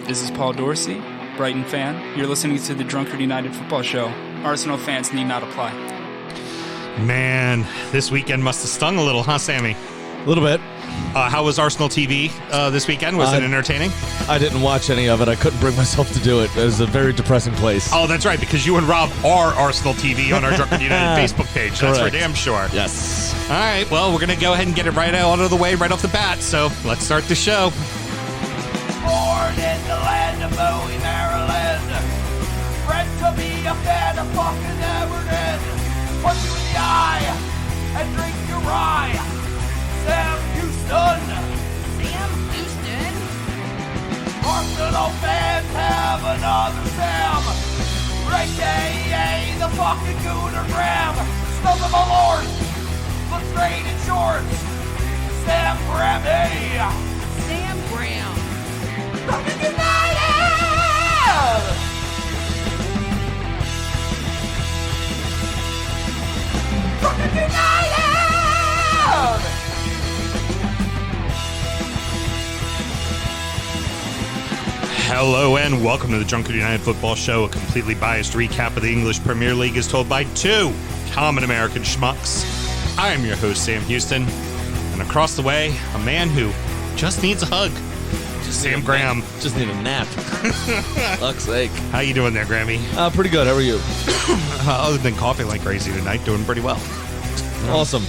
This is Paul Dorsey, Brighton fan. You're listening to the Drunkard United Football Show. Arsenal fans need not apply. Man, this weekend must have stung a little, huh, Sammy? A little bit. How was Arsenal TV this weekend? Was it entertaining? I didn't watch any of it. I couldn't bring myself to do it. It was a very depressing place. Oh, that's right, because you and Rob are Arsenal TV on our Drunkard United Facebook page. That's for damn sure. Yes. All right, well, we're going to go ahead and get it right out of the way right off the bat, so let's start the show. Born in the land of Bowie, Maryland. Bred to be a fan of fucking Everton. Punch you in the eye and drink your rye. Sam Houston. Sam Houston? Arsenal fans have another Sam. AKA the fucking Gooner Graham. Stump of a lord. Look straight in shorts. Sam Grammy. Sam Graham. Fucking United! Fucking United! Hello and welcome to the Drunkard United Football Show, a completely biased recap of the English Premier League as told by two common American schmucks. I am your host, Sam Houston, and across the way, a man who just needs a hug. Sam Graham. Just need a nap. Fuck's sake. How you doing there, Grammy? Pretty good. How are you? Other than coughing like crazy tonight, doing pretty well. Awesome.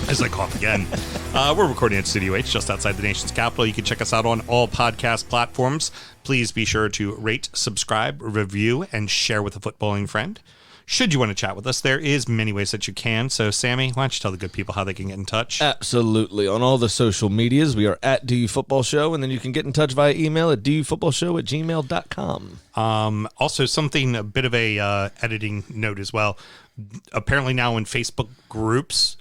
As I cough again. We're recording at Studio H, just outside the nation's capital. You can check us out on all podcast platforms. Please be sure to rate, subscribe, review, and share with a footballing friend. Should you want to chat with us, there is many ways that you can. So, Sammy, why don't you tell the good people how they can get in touch? Absolutely. On all the social medias, we are at DUfootballshow, and then you can get in touch via email at dufootballshow@gmail.com. Also, something, a bit of a editing note as well. Apparently now in Facebook groups,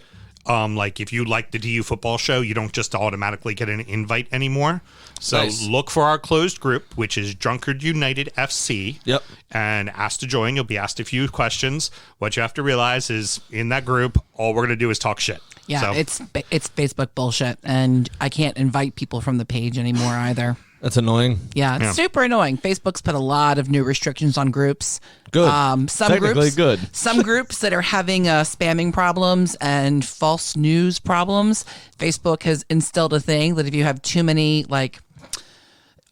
like if you like the DU Football Show, you don't just automatically get an invite anymore. So Nice. Look for our closed group, which is Drunkard United FC. Yep. And ask to join. You'll be asked a few questions. What you have to realize is in that group, all we're going to do is talk shit. Yeah, So, it's Facebook bullshit, and I can't invite people from the page anymore either. That's annoying. Yeah, it's super annoying. Facebook's put a lot of new restrictions on groups. Good. Some Technically groups, good. Some groups that are having spamming problems and false news problems. Facebook has instilled a thing that if you have too many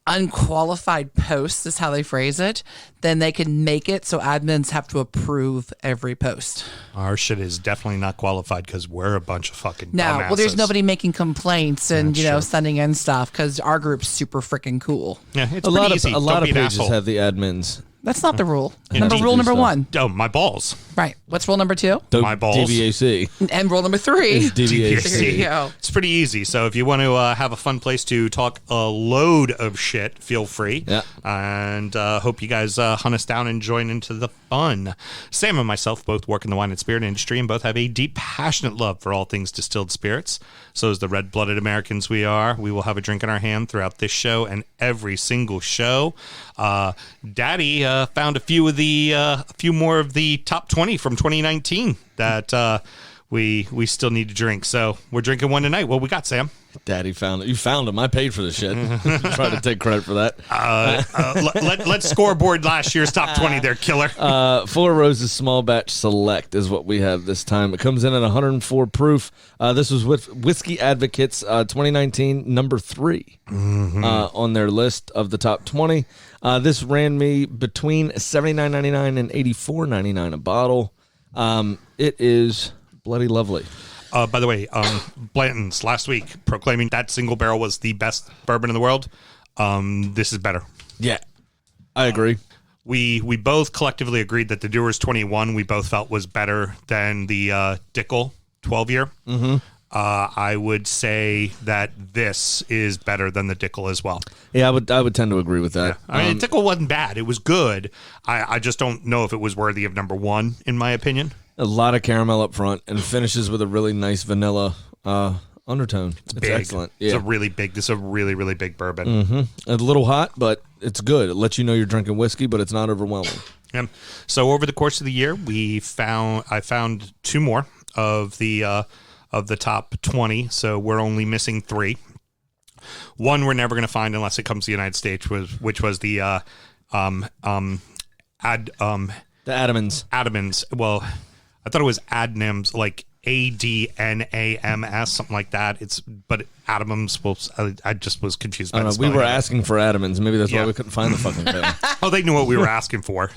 unqualified posts, is how they phrase it, then they can make it so admins have to approve every post. our shit is definitely not qualified because we're a bunch of fucking No, dumbasses. well, there's nobody making complaints and That's true. sending in stuff because our group's super freaking cool. Yeah, it's A pretty lot easy. of Don't be an pages asshole. have the admins. That's not the rule. Indeed. Rule number Stuff. 1. Oh, my balls. Right. What's rule number 2? My balls. DVAC. And rule number 3. Is DVAC. There you go. It's pretty easy. So if you want to have a fun place to talk a load of shit, feel free. Yeah. And hope you guys hunt us down and join into the fun. Sam and myself both work in the wine and spirit industry and both have a deep, passionate love for all things distilled spirits. So as the red-blooded Americans we are, we will have a drink in our hand throughout this show and every single show. Daddy found a few more of the top 20 from 2019 that we still need to drink. So we're drinking one tonight. What we got, Sam? Daddy found it. You found him. I paid for the shit. Try to take credit for that. Let's scoreboard last year's top 20 there, killer. Four Roses Small Batch Select is what we have this time. It comes in at 104 proof. This was with Whiskey Advocates 2019, number 3 on their list of the top 20. This ran me between $79.99 and $84.99 a bottle. It is bloody lovely. By the way, Blanton's last week proclaiming that single barrel was the best bourbon in the world. This is better. Yeah, I agree. We both collectively agreed that the Dewar's 21 we both felt was better than the Dickel 12-year. Mm-hmm. I would say that this is better than the Dickel as well. Yeah, I would tend to agree with that. Yeah. I mean, Dickel wasn't bad. It was good. I just don't know if it was worthy of number 1, in my opinion. A lot of caramel up front and finishes with a really nice vanilla undertone. It's big. excellent. This Yeah. is a really, really big bourbon. Mm-hmm. A little hot, but it's good. It lets you know you're drinking whiskey, but it's not overwhelming. Yeah. So over the course of the year, I found 2 more of the top 20. So we're only missing 3. One we're never going to find unless it comes to the United States, which was the The Adamans. Adamans. Well, I thought it was Adnams, like ADNAMS, something like that. But Adamans. Well, I just was confused. I don't know. We were asking for Adamans. Maybe that's why Yeah. we couldn't find the fucking thing. Oh, they knew what we were asking for.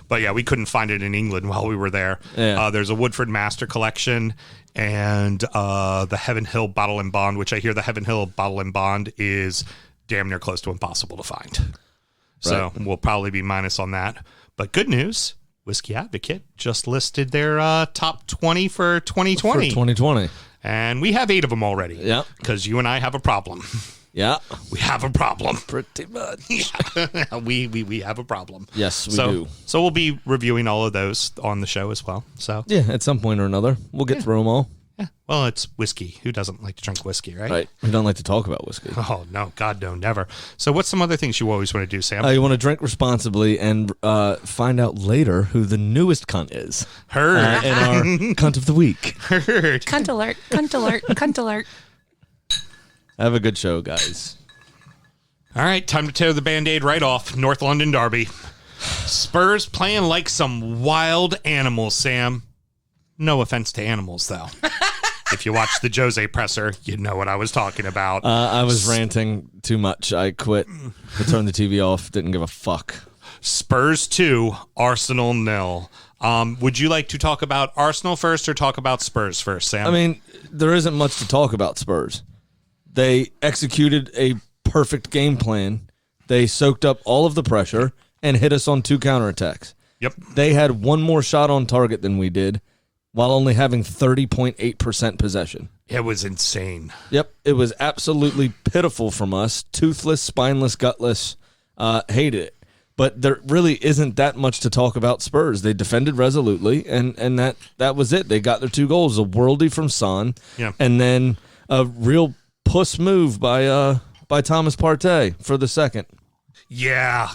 But yeah, we couldn't find it in England while we were there. Yeah. There's a Woodford Master Collection and the Heaven Hill Bottle and Bond, which I hear the Heaven Hill Bottle and Bond is damn near close to impossible to find. So we'll probably be minus on that. But good news, Whiskey Advocate just listed their top 20 for 2020. For 2020. And we have 8 of them already. Yeah. Because you and I have a problem. Yeah. We have a problem. Pretty much. we have a problem. Yes, we do. So we'll be reviewing all of those on the show as well. So Yeah, at some point or another. We'll get through them all. yeah. Well, it's whiskey. Who doesn't like to drink whiskey, right? Right. We don't like to talk about whiskey. Oh, no. God, no, never. So what's some other things you always want to do, Sam? You want to drink responsibly and find out later who the newest cunt is Heard. in our cunt of the week. Heard. Cunt alert, cunt alert, cunt alert. Have a good show, guys. All right, time to tear the Band-Aid right off. North London Derby. Spurs playing like some wild animals, Sam. No offense to animals, though. If you watch the Jose presser, you know what I was talking about. I was ranting too much. I quit. I turned the TV off. Didn't give a fuck. Spurs 2, Arsenal 0. Would you like to talk about Arsenal first or talk about Spurs first, Sam? I mean, there isn't much to talk about Spurs. They executed a perfect game plan. They soaked up all of the pressure and hit us on 2 counterattacks. Yep. They had one more shot on target than we did while only having 30.8% possession. It was insane. Yep. It was absolutely pitiful from us. Toothless, spineless, gutless. Hated it. But there really isn't that much to talk about Spurs. They defended resolutely, and that was it. They got their 2 goals, a worldie from Son, and then a real puss move by Thomas Partey for the second. Yeah.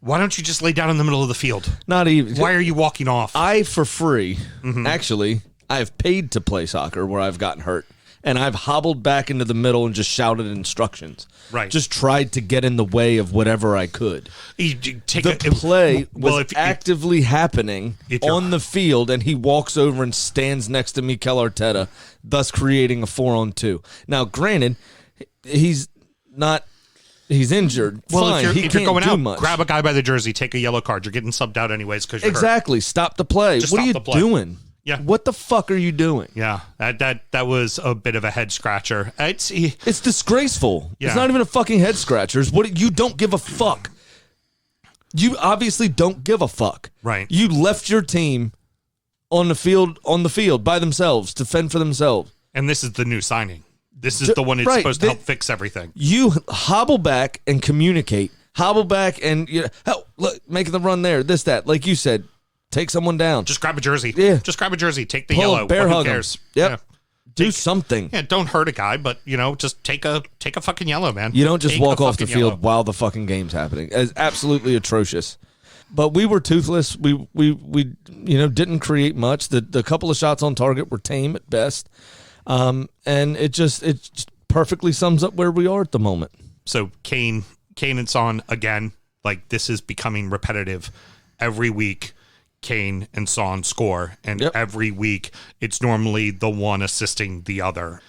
Why don't you just lay down in the middle of the field? Not even. Why are you walking off? I, for free, actually, I've paid to play soccer where I've gotten hurt. And I've hobbled back into the middle and just shouted instructions. Right. Just tried to get in the way of whatever I could. The Play was actively happening on the field, and he walks over and stands next to Mikel Arteta, thus creating a 4-on-2. Now, granted, he's injured. Well, fine. if you're going out, much. grab a guy by the jersey, take a yellow card. You're getting subbed out anyways because you're exactly. Stop the play. Just what are you stop the play. doing? Yeah. What the fuck are you doing? Yeah, that was a bit of a head scratcher. It's disgraceful. Yeah. It's not even a fucking head scratcher. You don't give a fuck. You obviously don't give a fuck. Right. You left your team on the field by themselves to fend for themselves. And this is the new signing. This is the one that's supposed to help fix everything. You hobble back and communicate. Hobble back and look, making the run there. This, that. Like you said, take someone down. Just grab a jersey. Yeah. Just grab a jersey. Take the Pull yellow. a bear Who hug 'em. cares? Yep. Yeah. Do something. Yeah, don't hurt a guy, but just take a fucking yellow, man. You don't just Take walk a off the fucking field yellow. while the fucking game's happening. It's absolutely atrocious. But we were toothless. We didn't create much. The couple of shots on target were tame at best. And it just perfectly sums up where we are at the moment. So Kane and Son again. Like this is becoming repetitive. Every week, Kane and Son score, and every week it's normally the one assisting the other.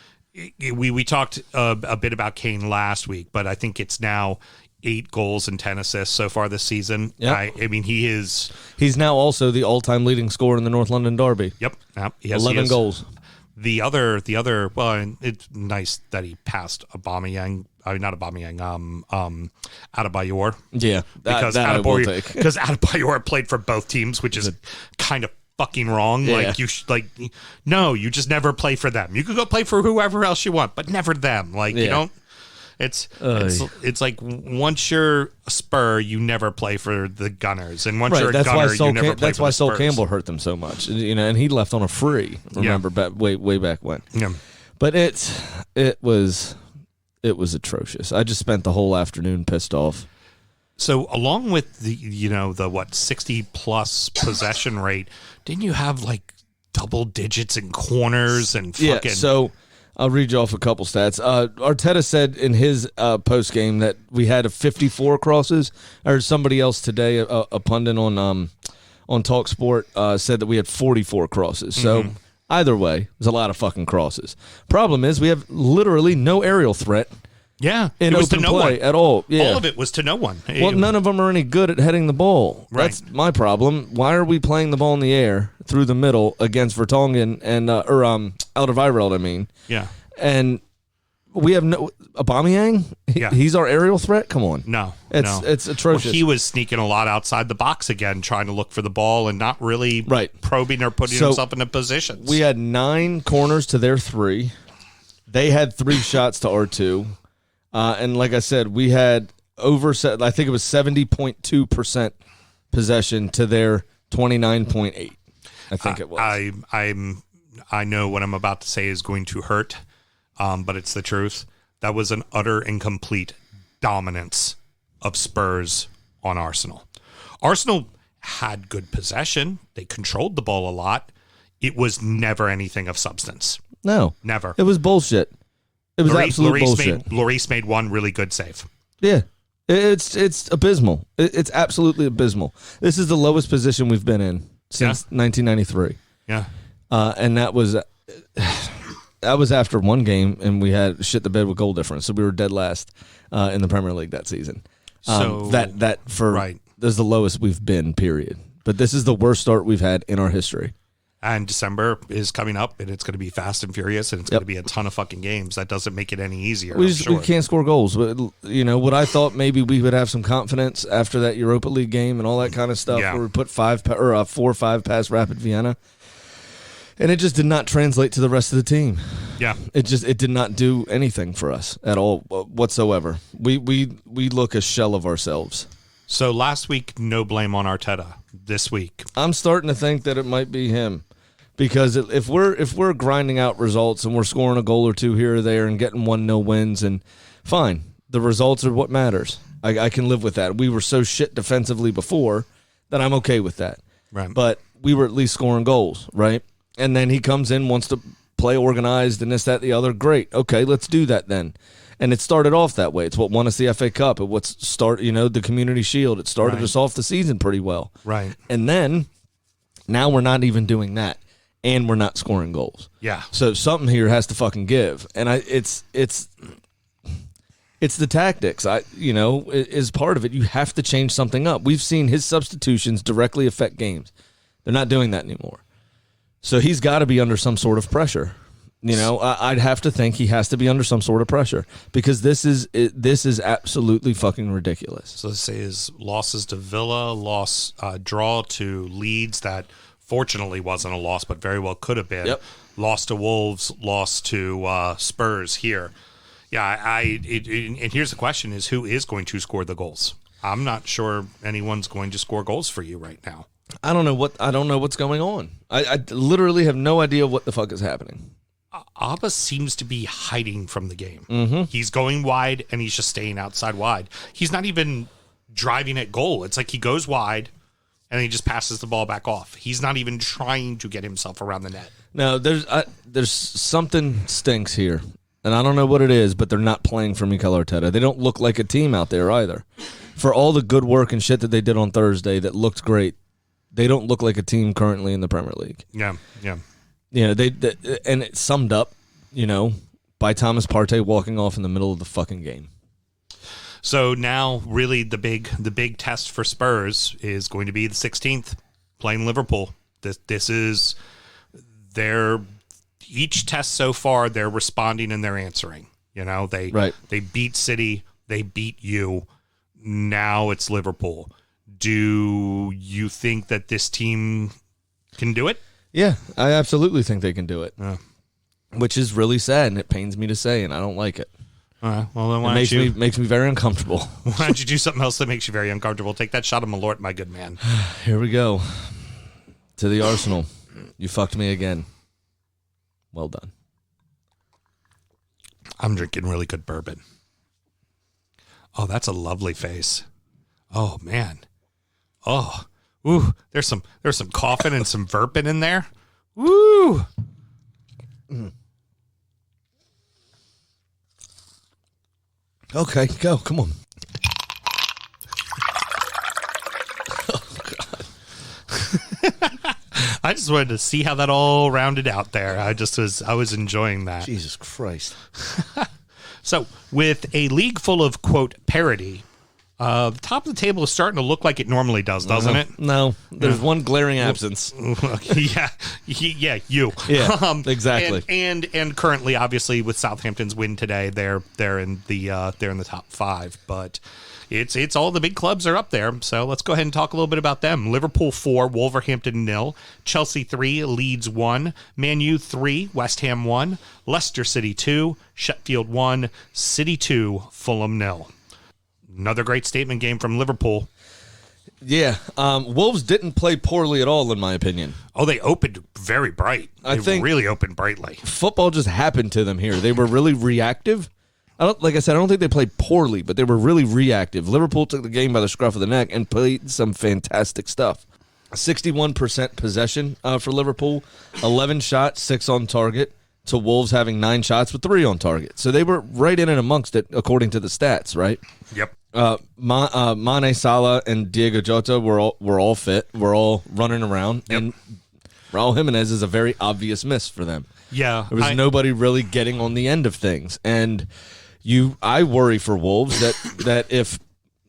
We talked a bit about Kane last week, but I think it's now 8 goals and 10 assists so far this season. Yep. I mean, he's now also the all-time leading scorer in the North London Derby. Yep. He 11 goals. The other. Well, it's nice that he passed Aubameyang. I mean, not Aubameyang. Adebayor. Yeah, because that I will take. Because Adebayor played for both teams, which is kind of fucking wrong. Yeah. Like no, you just never play for them. You could go play for whoever else you want, but never them. Like you don't. It's like once you're a Spur, you never play for the Gunners, and once you're a Gunner, you never play that's for why the Sol Spurs. Campbell hurt them so much, and he left on a free. Remember, way back when. Yeah. But it was atrocious. I just spent the whole afternoon pissed off. So along with the 60+ possession rate, didn't you have like double digits in corners and fucking? Yeah. So I'll read you off a couple stats. Arteta said in his post game that we had 54 crosses. I heard somebody else today, a pundit on TalkSport, said that we had 44 crosses. So either way, there's a lot of fucking crosses. Problem is, we have literally no aerial threat. Yeah, In it was open to no play one at all. Yeah. All of it was to no one. Well, none of them are any good at heading the ball. Right. That's my problem. Why are we playing the ball in the air through the middle against Vertonghen and Alderweireld, I mean. Yeah. And we have no Aubameyang. Yeah. He's our aerial threat. Come on. No, It's atrocious. Well, he was sneaking a lot outside the box again, trying to look for the ball and not really probing or putting himself in a position. We had 9 corners to their 3. They had 3 shots to our 2. And like I said, we had I think it was 70.2% possession to their 29.8. I think it was. I know what I'm about to say is going to hurt, but it's the truth. That was an utter and complete dominance of Spurs on Arsenal. Arsenal had good possession. They controlled the ball a lot. It was never anything of substance. No. Never. It was bullshit. It was absolute bullshit. Lloris made one really good save. Yeah. It's abysmal. It's absolutely abysmal. This is the lowest position we've been in since 1993. Yeah. And that was after one game, and we had shit the bed with goal difference, so we were dead last in the Premier League that season. So This is the lowest we've been. Period. But this is the worst start we've had in our history. And December is coming up, and it's going to be fast and furious, and it's going to be a ton of fucking games. That doesn't make it any easier. We can't score goals. But, what I thought maybe we would have some confidence after that Europa League game and all that kind of stuff, where we put 4 or 5 past Rapid Vienna. And it just did not translate to the rest of the team. Yeah. It did not do anything for us at all whatsoever. We look a shell of ourselves. So last week, no blame on Arteta. This week, I'm starting to think that it might be him. Because if we're grinding out results and we're scoring a goal or 2 here or there and getting 1-0 wins, and fine, the results are what matters. I can live with that. We were so shit defensively before that I'm okay with that. Right. But we were at least scoring goals, right? And then he comes in, wants to play organized and this, that, the other. Great. Okay, let's do that then. And it started off that way. It's what won us the FA Cup. It the Community Shield. It started us off the season pretty well. Right. And then now we're not even doing that. And we're not scoring goals. Yeah. So something here has to fucking give. And it's the tactics. Is part of it. You have to change something up. We've seen his substitutions directly affect games. They're not doing that anymore. So he's got to be under some sort of pressure. I'd have to think he has to be under some sort of pressure because this is absolutely fucking ridiculous. So let's say his losses to Villa, draw to Leeds that fortunately wasn't a loss, but very well could have been. Yep. Lost to Wolves, lost to Spurs here. Yeah, and here's the question is who is going to score the goals? I'm not sure anyone's going to score goals for you right now. I don't know what's going on. I literally have no idea what the fuck is happening. Abba seems to be hiding from the game. Mm-hmm. He's going wide, and he's just staying outside wide. He's not even driving at goal. It's like he goes wide, and he just passes the ball back off. He's not even trying to get himself around the net. No, there's something stinks here, and I don't know what it is, but they're not playing for Mikel Arteta. They don't look like a team out there either. For all the good work and shit that they did on Thursday that looked great, they don't look like a team currently in the Premier League. Yeah. They and it's summed up, by Thomas Partey walking off in the middle of the fucking game. So now, really, the big test for Spurs is going to be the 16th, playing Liverpool. This is each test so far. They're responding and they're answering. They beat City, they beat you. Now it's Liverpool. Do you think that this team can do it? Yeah, I absolutely think they can do it. Which is really sad, and it pains me to say, and I don't like it. All right. Well, then it makes me very uncomfortable. Why don't you do something else that makes you very uncomfortable? Take that shot of Malort, my good man. Here we go. To the Arsenal. You fucked me again. Well done. I'm drinking really good bourbon. Oh, that's a lovely face. Oh, man. Oh, ooh, there's some coughing and some verping in there. Woo! Okay, go. Come on. I just wanted to see how that all rounded out there. I was enjoying that. Jesus Christ. So, with a league full of, quote, parody, the top of the table is starting to look like it normally does, doesn't it? No, there's one glaring absence. Yeah, you. Yeah, exactly. And currently, obviously, with Southampton's win today, they're in the top 5. But it's all the big clubs are up there. So let's go ahead and talk a little bit about them. Liverpool 4, Wolverhampton 0, Chelsea 3, Leeds 1, Man U 3, West Ham 1, Leicester City 2, Sheffield 1, City 2, Fulham 0. Another great statement game from Liverpool. Yeah, Wolves didn't play poorly at all, in my opinion. Oh, they opened very bright. I They think really opened brightly. football just happened to them here. They were really reactive. Like I said, I don't think they played poorly, but they were really reactive. Liverpool took the game by the scruff of the neck and played some fantastic stuff. 61% possession for Liverpool, 11 shots, 6 on target, to Wolves having 9 shots with 3 on target. So they were right in and amongst it, according to the stats, right? Yep. Mane, Salah, and Diego Jota were all fit. We're all running around, and Raul Jimenez is a very obvious miss for them. Yeah. There was nobody really getting on the end of things, and I worry for Wolves that if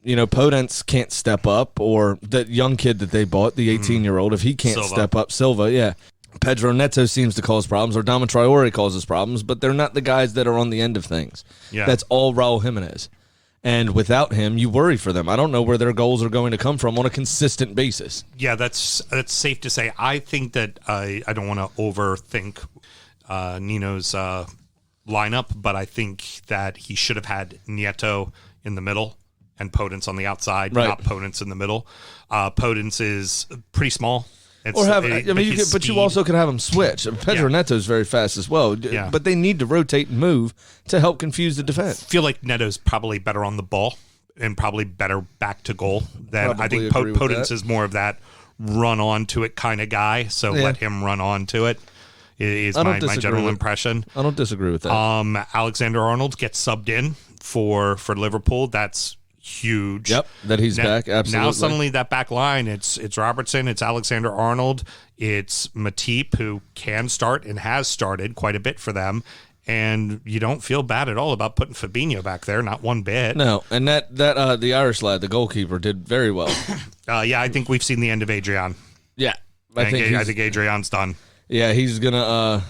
Podence can't step up, or that young kid that they bought, the 18-year-old, if he can't Silva. step up, Silva, yeah. Pedro Neto seems to cause problems, or Dama Traore causes problems, but they're not the guys that are on the end of things. Yeah. That's all Raul Jimenez. And without him, you worry for them. I don't know where their goals are going to come from on a consistent basis. Yeah, that's safe to say. I think that I don't want to overthink Nino's lineup, but I think that he should have had Nieto in the middle and Podence on the outside, Right. not Podence in the middle. Podence is pretty small. Or but you also could have them switch. Pedro Neto's very fast as well. Yeah. But they need to rotate and move to help confuse the defense. feel like Neto's probably better on the ball and probably better back to goal than I Probably think agree with Podence that. is more of that run on to it kind of guy. So let him run on to it is my general impression. I don't disagree with that. Alexander Arnold gets subbed in for Liverpool. That's huge. Yep, that he's back, absolutely. Now suddenly that back line, it's Robertson, it's Alexander Arnold, it's Matip, who can start and has started quite a bit for them, and you don't feel bad at all about putting Fabinho back there, not one bit. No, and that the Irish lad, the goalkeeper, did very well. Yeah, I think we've seen the end of Adrian. Yeah, I think Adrian's done. Yeah, he's gonna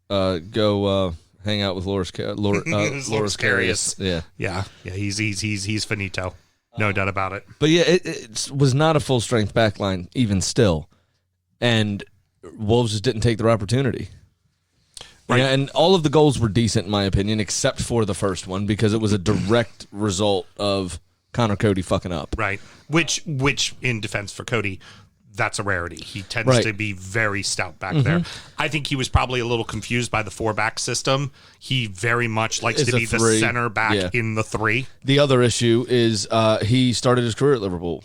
go hang out with Loris Karius. Yeah. He's finito, no doubt about it. But yeah, it was not a full strength back line even still, and Wolves just didn't take their opportunity. Right. Yeah, and all of the goals were decent in my opinion, except for the first one because it was a direct result of Connor Cody fucking up. Right, which in defense for Cody, that's a rarity. He tends to be very stout back there. I think he was probably a little confused by the 4-back system. He very much likes to be the center back in the 3. The other issue is he started his career at Liverpool.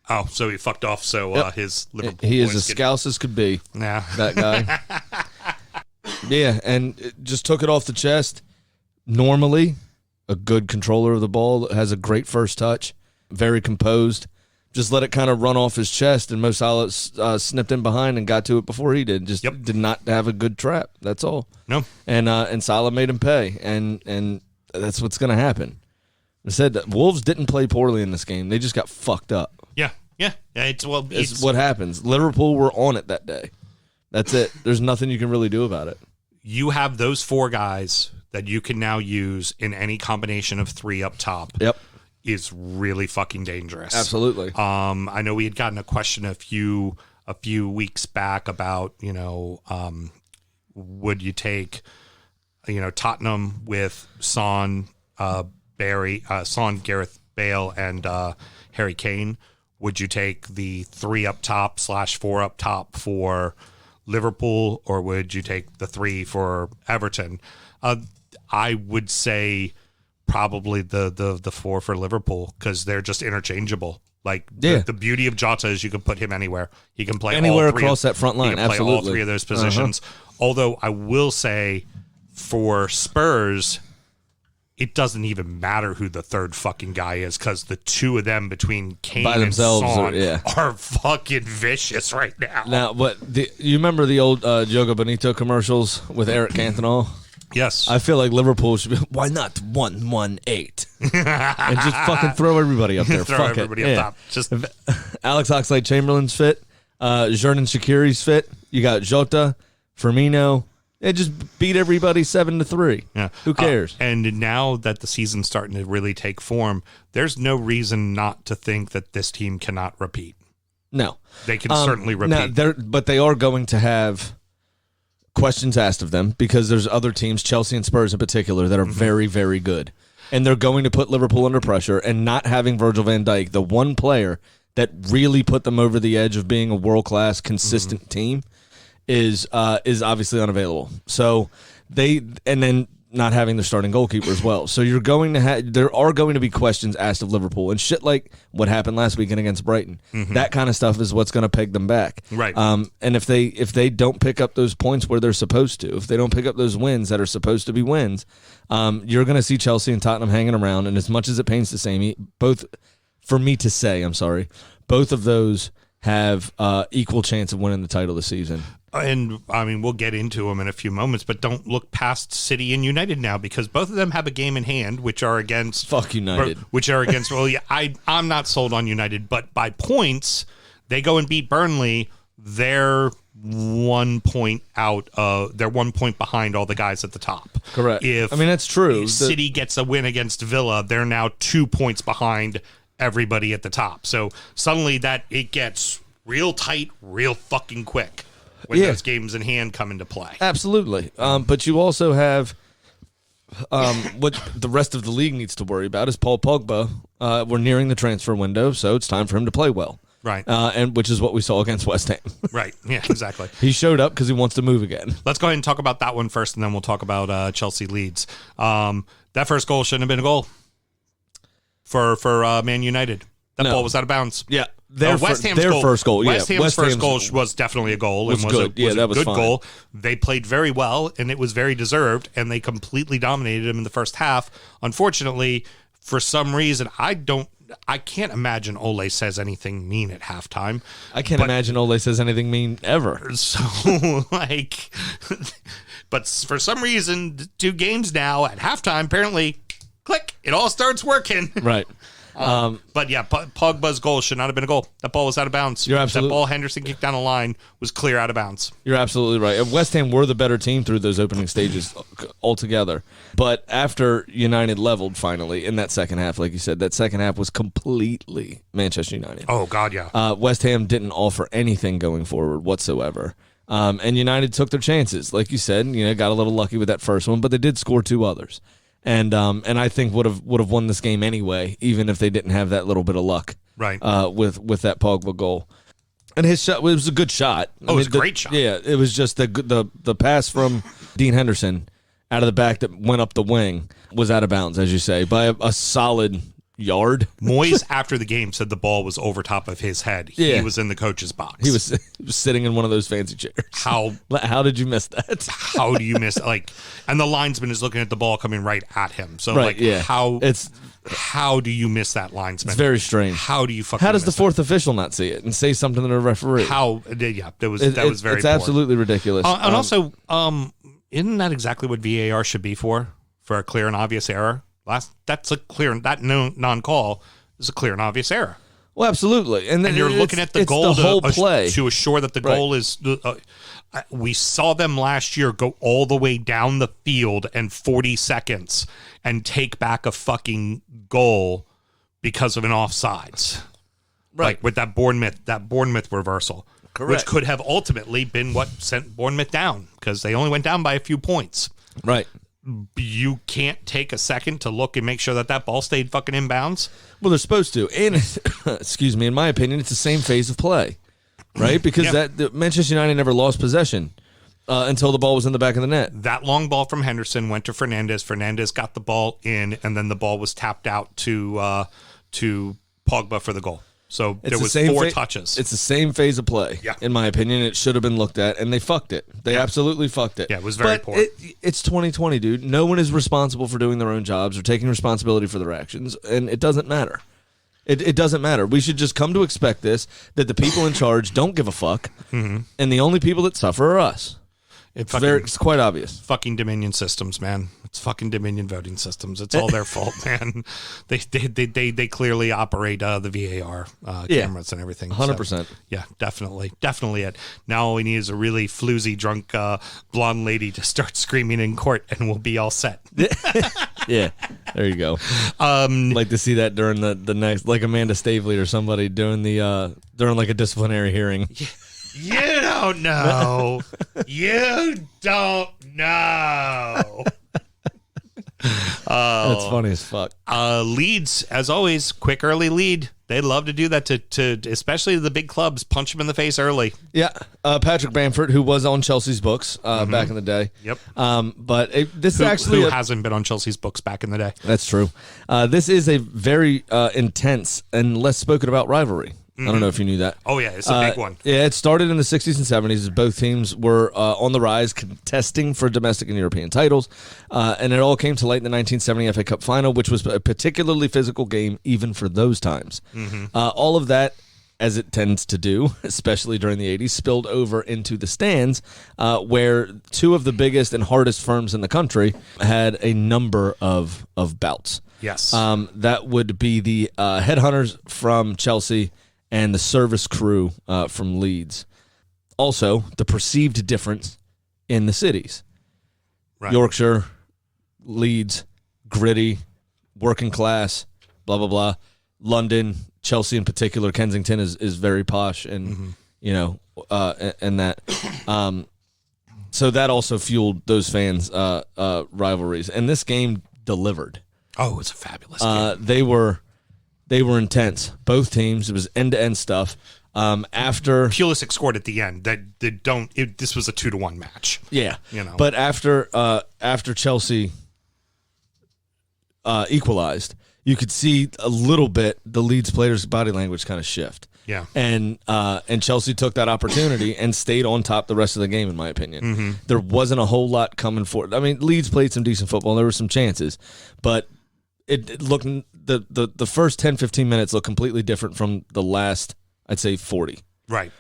Oh, so he fucked off. So his Liverpool. He is boys as scouse as could be. Yeah, that guy. Yeah, and it just took it off the chest. Normally, a good controller of the ball, has a great first touch, very composed. Just let it kind of run off his chest, and Mo Salah snipped in behind and got to it before he did. Just did not have a good trap. That's all. No. And Salah made him pay, and that's what's going to happen. I said that Wolves didn't play poorly in this game. They just got fucked up. Yeah. It's what happens. Liverpool were on it that day. That's it. There's nothing you can really do about it. You have those 4 guys that you can now use in any combination of 3 up top. Yep. Is really fucking dangerous. Absolutely. I know we had gotten a question a few weeks back about, would you take, Tottenham with Son, Gareth Bale, and Harry Kane? Would you take the 3 up top / 4 up top for Liverpool, or would you take the 3 for Everton? I would say probably the 4 for Liverpool because they're just interchangeable. Like the beauty of Jota is you can put him anywhere. He can play anywhere all 3 across that front line. He can play Absolutely. all 3 of those positions. Although I will say for Spurs, it doesn't even matter who the third fucking guy is, because the two of them between Kane By and themselves Son are are fucking vicious right now. Now, you remember the old Jogo Bonito commercials with Eric Cantona? Yes. I feel like Liverpool should be, why not 118? And just fucking throw everybody up there. Throw Fuck everybody it. up top. Just Alex Oxlade-Chamberlain's fit. Xherdan Shaqiri's fit. You got Jota, Firmino. It just beat everybody 7-3. yeah. Who cares? And now that the season's starting to really take form, there's no reason not to think that this team cannot repeat. No. They can certainly repeat. But they are going to have questions asked of them because there's other teams, Chelsea and Spurs in particular, that are very, very good. And they're going to put Liverpool under pressure, and not having Virgil van Dijk, the one player that really put them over the edge of being a world-class, consistent team, is obviously unavailable. So then not having their starting goalkeeper as well. So you're going to there are going to be questions asked of Liverpool, and shit like what happened last weekend against Brighton. That kind of stuff is what's going to peg them back. Right. And if they don't pick up those points where they're supposed to, if they don't pick up those wins that are supposed to be wins, you're going to see Chelsea and Tottenham hanging around. And as much as it pains to say, both of those have equal chance of winning the title this season. And, I mean, we'll get into them in a few moments, but don't look past City and United now, because both of them have a game in hand, which are against... Fuck United. Well, yeah, I'm not sold on United, but by points, they go and beat Burnley. They're 1 point out. They're 1 point behind all the guys at the top. Correct. I mean, that's true. City gets a win against Villa, they're now 2 points behind everybody at the top. So suddenly it gets real tight, real fucking quick when those games in hand come into play. Absolutely. But you also have what the rest of the league needs to worry about is Paul Pogba. We're nearing the transfer window, so it's time for him to play well. Right. And which is what we saw against West Ham. Right. Yeah, exactly. He showed up because he wants to move again. Let's go ahead and talk about that one first, and then we'll talk about Chelsea Leeds. That first goal shouldn't have been a goal for Man United. That ball was out of bounds. Yeah. West Ham's first goal. West Ham's first goal was definitely a goal. Was good. That was a good fine. goal. They played very well, and it was very deserved, and they completely dominated him in the first half. Unfortunately, for some reason, I can't imagine Ole says anything mean at halftime. I can't imagine Ole says anything mean ever. So, but for some reason, 2 games now at halftime, apparently, click, it all starts working. Right. But yeah, Pogba's goal should not have been a goal. That ball was out of bounds. That ball Henderson kicked down the line was clear out of bounds. You're absolutely right. West Ham were the better team through those opening stages altogether. But after United leveled finally in that second half, like you said, that second half was completely Manchester United. Oh, God, yeah. West Ham didn't offer anything going forward whatsoever. And United took their chances. Like you said, got a little lucky with that first one, but they did score 2 others. And I think would have won this game anyway, even if they didn't have that little bit of luck, right? With that Pogba goal, and his shot, it was a good shot. It was a great shot. Yeah, it was just the pass from Dean Henderson out of the back that went up the wing was out of bounds, as you say, by a solid yard. Moyes, after the game, said the ball was over top of his head. He was in the coach's box. He was sitting in one of those fancy chairs. How did you miss that? How do you miss and the linesman is looking at the ball coming right at him. So how do you miss that linesman? It's very strange. How do you fucking How does the miss fourth official not see it and say something to the referee? That was very It's poor. absolutely ridiculous. And also, isn't that exactly what VAR should be for a clear and obvious error? That's a clear, that non-call is a clear and obvious error. Well, absolutely, and you're looking at the goal the whole play to assure that the goal is. We saw them last year go all the way down the field in 40 seconds and take back a fucking goal because of an offsides, right? With that Bournemouth reversal, correct, which could have ultimately been what sent Bournemouth down because they only went down by a few points, right? You can't take a second to look and make sure that ball stayed fucking inbounds. Well, they're supposed to. And, excuse me, in my opinion, it's the same phase of play, right? Because Manchester United never lost possession until the ball was in the back of the net. That long ball from Henderson went to Fernandes. Fernandes got the ball in, and then the ball was tapped out to Pogba for the goal. So It's there the was same 4 touches. It's the same phase of play, Yeah. in my opinion. It should have been looked at, and they fucked it. They absolutely fucked it. Yeah, it was very but poor. It's 2020, dude. No one is responsible for doing their own jobs or taking responsibility for their actions, and it doesn't matter. It doesn't matter. We should just come to expect this, that the people in charge don't give a fuck, and the only people that suffer are us. It's quite obvious. Fucking Dominion systems, man. It's fucking Dominion voting systems. It's all their fault, man. They clearly operate the VAR cameras and everything. 100%. So, yeah, definitely it. Now all we need is a really floozy, drunk, blonde lady to start screaming in court, and we'll be all set. Yeah, there you go. Like to see that during the next, like Amanda Stavely or somebody during like a disciplinary hearing. You don't know. You don't know. That's funny as fuck. Leads, as always, quick early lead. They love to do that to especially the big clubs. Punch them in the face early. Yeah, Patrick Bamford, who was on Chelsea's books back in the day. Yep. But this is actually who hasn't been on Chelsea's books back in the day. That's true. This is a very intense and less spoken about rivalry. I don't know if you knew that. Oh, yeah, it's a big one. Yeah, it started in the 60s and 70s as both teams were on the rise, contesting for domestic and European titles. And it all came to light in the 1970 FA Cup final, which was a particularly physical game even for those times. All of that, as it tends to do, especially during the 80s, spilled over into the stands, where 2 of the biggest and hardest firms in the country had a number of bouts. Yes. That would be the Headhunters from Chelsea and the Service Crew from Leeds. Also, the perceived difference in the cities. Right. Yorkshire, Leeds, gritty, working class, blah, blah, blah. London, Chelsea in particular, Kensington is very posh and, and that. So that also fueled those fans' rivalries. And this game delivered. Oh, it's a fabulous game. They were intense. Both teams. It was end-to-end stuff. After Pulisic scored at the end. This was a 2-1 match. Yeah. You know. But after Chelsea equalized, you could see a little bit the Leeds players' body language kind of shift. Yeah. And Chelsea took that opportunity and stayed on top the rest of the game, in my opinion. There wasn't a whole lot coming forward. I mean, Leeds played some decent football. There were some chances, but it looked the first 10, 15 minutes looked completely different from the last, I'd say, 40. Right.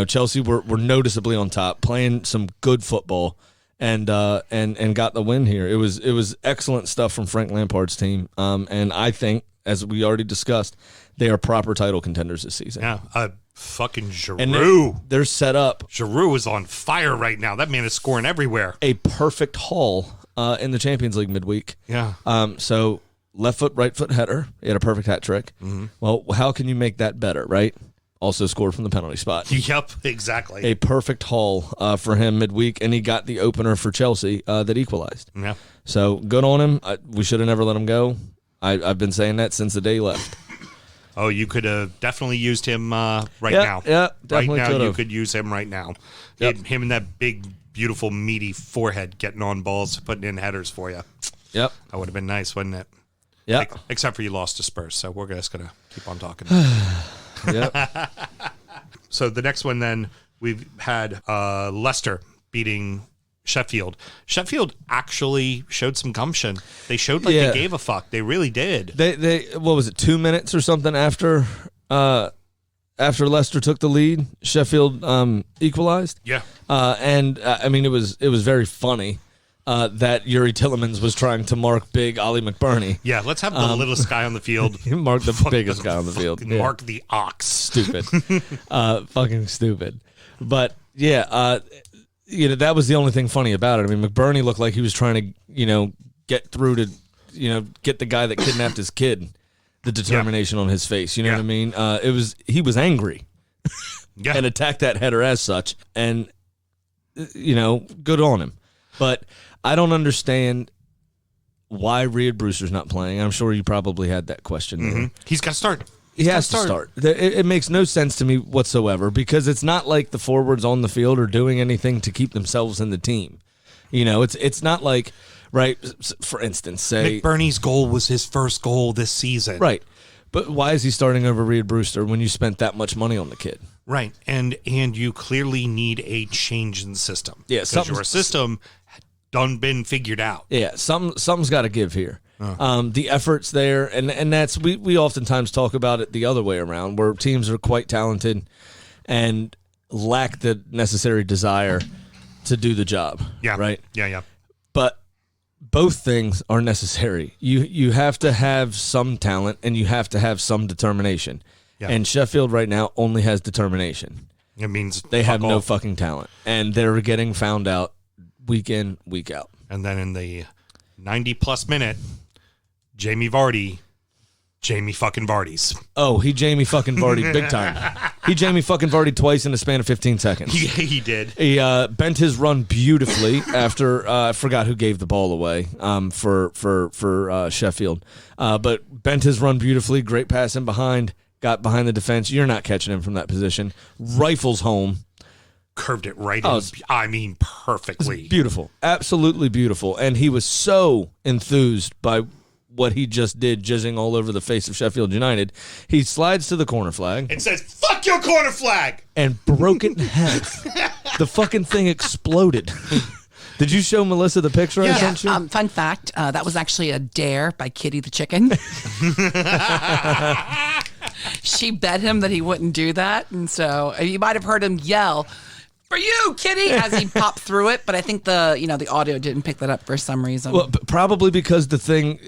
Chelsea were noticeably on top, playing some good football, and got the win here. It was excellent stuff from Frank Lampard's team, and I think, as we already discussed, they are proper title contenders this season. Yeah, fucking Giroud. And they're set up. Giroud is on fire right now. That man is scoring everywhere. A perfect haul in the Champions League midweek. Yeah. So left foot, right foot header. He had a perfect hat trick. Well, how can you make that better, right? Also scored from the penalty spot. Yep, exactly. A perfect haul for him midweek, and he got the opener for Chelsea that equalized. Yeah. So good on him. We should have never let him go. I've been saying that since the day he left. Oh, you could have definitely used him now. Yeah, definitely right now, could've. you could use him right now. Yep. Him and that big, beautiful, meaty forehead getting on balls, putting in headers for you. Yep. That would have been nice, wouldn't it? Yeah. Except for you lost to Spurs, so we're just going to keep on talking. Yep. So the next one then, we've had Leicester beating Sheffield. Sheffield actually showed some gumption. They showed like they gave a fuck. They really did. They what was it, 2 minutes or something after Leicester took the lead, Sheffield equalized. Yeah. And I mean, it was very funny that Yuri Tillemans was trying to mark big Ollie McBurney. Yeah, let's have the littlest guy on the field. Mark the biggest guy on the field. Yeah. Mark the ox. Stupid. Fucking stupid. But yeah, that was the only thing funny about it. I mean, McBurney looked like he was trying to, get through to, get the guy that kidnapped his kid. The determination on his face. You know what I mean? He was angry and attacked that header as such. And, good on him. But I don't understand why Riyad Brewster's not playing. I'm sure you probably had that question. He's got to start. He has to start. It makes no sense to me whatsoever because it's not like the forwards on the field are doing anything to keep themselves in the team. It's not like, right, for instance, say... McBurney's goal was his first goal this season. Right. But why is he starting over Reed Brewster when you spent that much money on the kid? Right. And you clearly need a change in the system. Yeah, because your system done been figured out. Yeah, something's got to give here. The effort's there, and that's we oftentimes talk about it the other way around, where teams are quite talented and lack the necessary desire to do the job. Yeah. Right? Yeah. But both things are necessary. You have to have some talent and you have to have some determination. Yeah. And Sheffield right now only has determination. It means they have no fucking talent, and they're getting found out week in, week out. And then in the 90-plus minute, Jamie fucking Vardy's. Oh, he Jamie fucking Vardy big time. He Jamie fucking Vardy twice in the span of 15 seconds. Yeah, he did. He bent his run beautifully after I forgot who gave the ball away for Sheffield, but bent his run beautifully. Great pass in behind, got behind the defense. You're not catching him from that position. Rifles home. Curved it right in, perfectly. Beautiful. Absolutely beautiful. And he was so enthused by what he just did, jizzing all over the face of Sheffield United. He slides to the corner flag. And says, fuck your corner flag! And broke it in half. The fucking thing exploded. Did you show Melissa the picture I sent you? Fun fact, that was actually a dare by Kitty the chicken. She bet him that he wouldn't do that. And so you might have heard him yell, "For you, Kitty," as he popped through it. But I think the audio didn't pick that up for some reason. Well, probably because the thing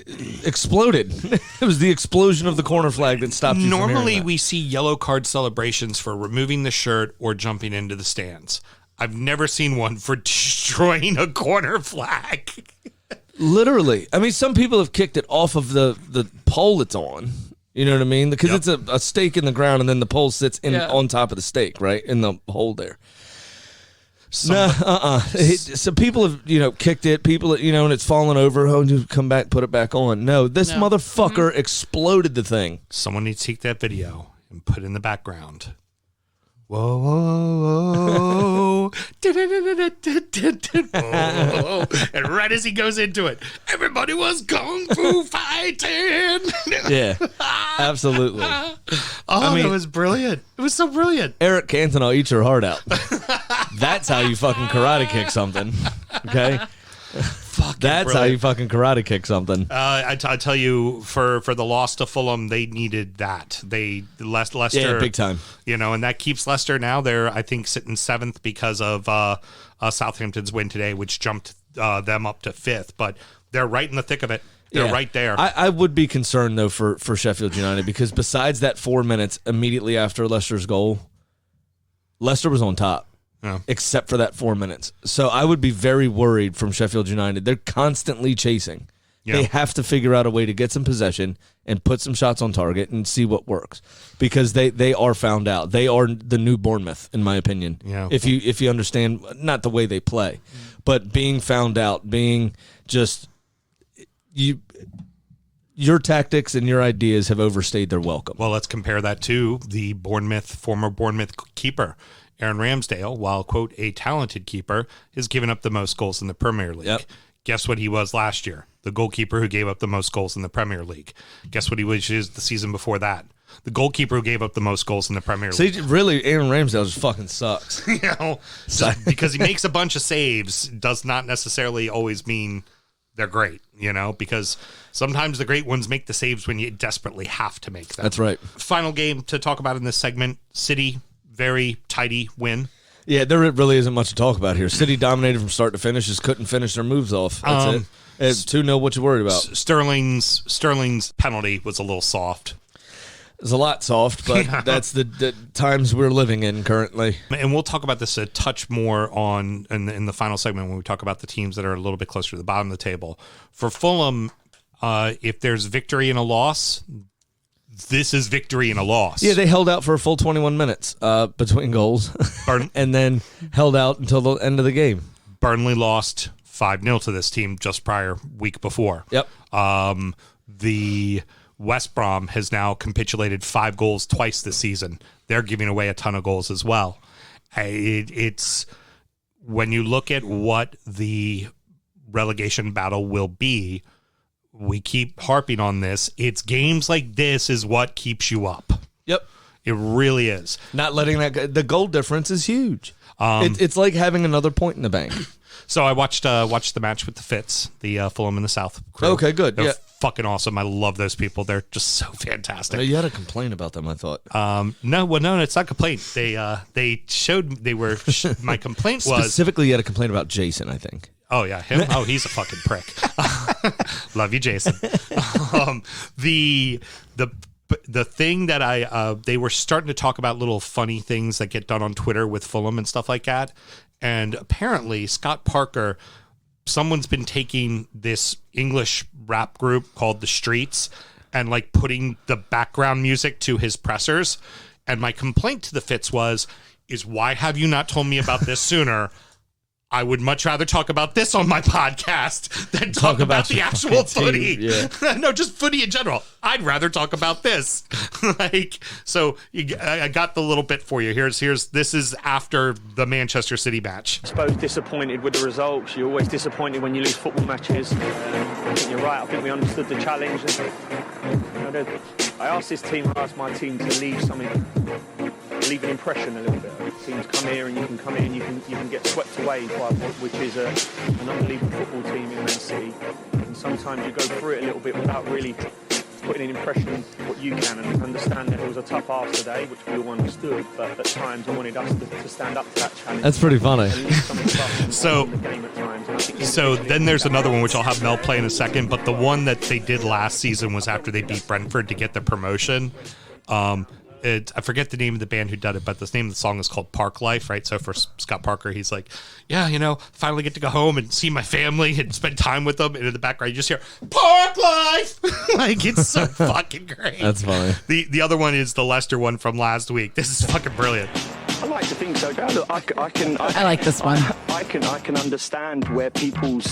exploded. It was the explosion of the corner flag that stopped you from hearing Normally, that. we see yellow card celebrations for removing the shirt or jumping into the stands. I've never seen one for destroying a corner flag. Literally. I mean, some people have kicked it off of the pole it's on. You know what I mean? Because it's a stake in the ground, and then the pole sits on top of the stake, right? In the hole there. So people have, kicked it. People, and it's fallen over. Oh, you come back, put it back on. No, this motherfucker exploded the thing. Someone needs to take that video and put it in the background. Whoa, whoa, whoa. Whoa. And right as he goes into it, everybody was kung fu fighting. Yeah, absolutely. It was brilliant. It was so brilliant. Eric Cantona, eat your heart out. That's how you fucking karate kick something. Okay? That's how you fucking karate kick something. I tell you, for the loss to Fulham, they needed that. Leicester, big time. And that keeps Leicester now. They're, I think, sitting 7th because of Southampton's win today, which jumped them up to 5th. But they're right in the thick of it. They're right there. I would be concerned, though, for Sheffield United, because besides that 4 minutes immediately after Leicester's goal, Leicester was on top. Yeah. Except for that 4 minutes. So I would be very worried from Sheffield United. They're constantly chasing. Yeah. They have to figure out a way to get some possession and put some shots on target and see what works, because they are found out. They are the new Bournemouth, in my opinion. Yeah. If you understand, not the way they play, but being found out, being just your tactics and your ideas have overstayed their welcome. Well, let's compare that to the former Bournemouth keeper. Aaron Ramsdale, while, quote, a talented keeper, has given up the most goals in the Premier League. Yep. Guess what he was last year? The goalkeeper who gave up the most goals in the Premier League. Guess what he was the season before that? The goalkeeper who gave up the most goals in the Premier League. See, really, Aaron Ramsdale just fucking sucks. Just because he makes a bunch of saves does not necessarily always mean they're great, because sometimes the great ones make the saves when you desperately have to make them. That's right. Final game to talk about in this segment, City. Very tidy win. Yeah, there really isn't much to talk about here. City dominated from start to finish, just couldn't finish their moves off. That's it. It's 2-0, what you worried about? Sterling's penalty was a little soft. It's a lot soft, but that's the times we're living in currently. And we'll talk about this a touch more in the final segment when we talk about the teams that are a little bit closer to the bottom of the table. For Fulham, if there's victory and a loss, this is victory and a loss. Yeah, they held out for a full 21 minutes between goals and then held out until the end of the game. Burnley lost 5-0 to this team just week before. Yep. The West Brom has now capitulated 5 goals twice this season. They're giving away a ton of goals as well. It's when you look at what the relegation battle will be, we keep harping on this. It's games like this is what keeps you up. Yep. It really is. Not letting that the goal difference is huge. It's like having another point in the bank. So I watched the match with the Fitz, the Fulham in the South crew. Okay, good. They're Yeah. fucking awesome. I love those people. They're just so fantastic. You had a complaint about them, I thought. No, it's not a complaint. They showed they were. My complaint was Specifically, you had a complaint about Jason, I think. Oh yeah, him. Oh, he's a fucking prick. Love you, Jason. The thing that they were starting to talk about little funny things that get done on Twitter with Fulham and stuff like that, and apparently Scott Parker, someone's been taking this English rap group called The Streets and like putting the background music to his pressers. And my complaint to the Fitz is why have you not told me about this sooner? I would much rather talk about this on my podcast than talk about the actual footy. Yeah. No, just footy in general. I'd rather talk about this. I got the little bit for you. This is after the Manchester City match. I suppose disappointed with the results. You're always disappointed when you lose football matches. I think you're right. I think we understood the challenge. I asked this team, I asked my team to leave an impression a little bit. Teams come here and you can come in, you can get swept away by which is an unbelievable football team in Man City. And sometimes you go through it a little bit without really putting an impression on what you can, and understand that it was a tough ask today, which we all understood, but at times I wanted us to stand up to that challenge. That's pretty funny. So then there's another one which I'll have Mel play in a second, but the one that they did last season was after they beat Brentford to get the promotion. I forget the name of the band who did it, but the name of the song is called Park Life, right? So for Scott Parker, he's like, yeah, finally get to go home and see my family and spend time with them. And in the background, you just hear Park Life. Like, it's so fucking great. That's funny. The other one is the Leicester one from last week. This is fucking brilliant. I like to think so. Look, I like this one. I can understand where people's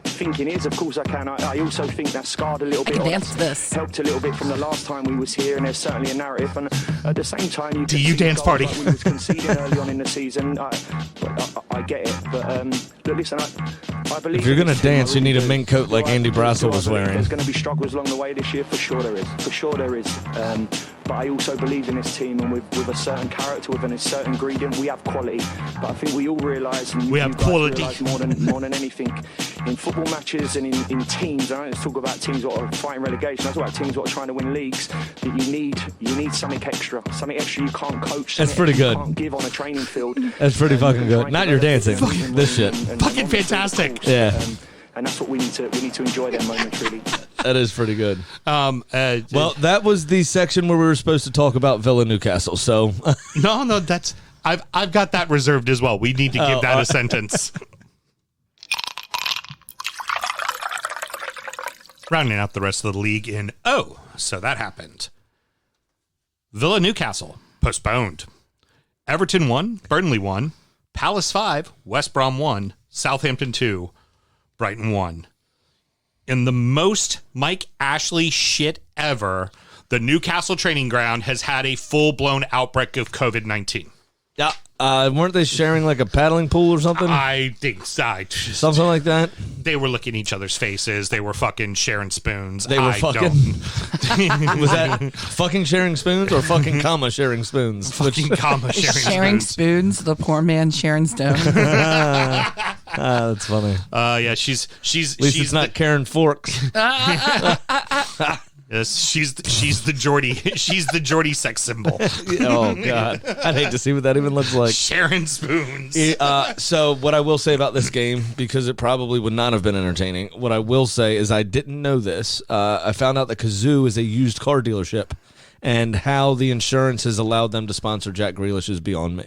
thinking is. Of course I can. I also think that scarred a little bit. Dance to this. Helped a little bit from the last time we was here, and there's certainly a narrative. And at the same time, Do you dance party? Like we was conceding early on in the season. I get it, but look, listen. I believe If you're gonna in this team, dance, I you need a do. mink coat like Andy Brassel was I believe wearing. There's going to be struggles along the way this year, for sure there is. For sure there is. But I also believe in this team, and with a certain character, with a certain ingredient, we have quality. But I think we all realise, and we have quality more than anything, in football matches and in teams. I don't just talk about teams that are fighting relegation. I talk about teams that are trying to win leagues. That you need something extra you can't coach. That's pretty good. You can't give on a training field. That's pretty fucking good. Not your dancing. This shit. Fucking fantastic. Yeah. And that's what we need to enjoy that moment, really. That is pretty good. Well, That was the section where we were supposed to talk about Villa Newcastle. So no, that's I've got that reserved as well. We need to give that a sentence. Rounding out the rest of the league in so that happened. Villa Newcastle postponed. Everton 1, Burnley 1, Palace 5, West Brom 1, Southampton 2, Brighton 1. In the most Mike Ashley shit ever, the Newcastle training ground has had a full-blown outbreak of COVID-19. yeah, weren't they sharing like a paddling pool or something? I think Something like that. they were looking each other's faces. They were fucking sharing spoons. They were fucking. Don't. Was that fucking sharing spoons or fucking comma sharing spoons? Fucking comma Sharing spoons, the poor man Sharon Stone. That's funny. Yeah, she's At least it's not Karen Forks. Yes, she's the Geordie. She's the Geordie sex symbol. Oh God, I'd hate to see what that even looks like. Sharing spoons. So what I will say about this game, because it probably would not have been entertaining, what I will say is I didn't know this. I found out that Kazoo is a used car dealership, and how the insurance has allowed them to sponsor Jack Grealish is beyond me.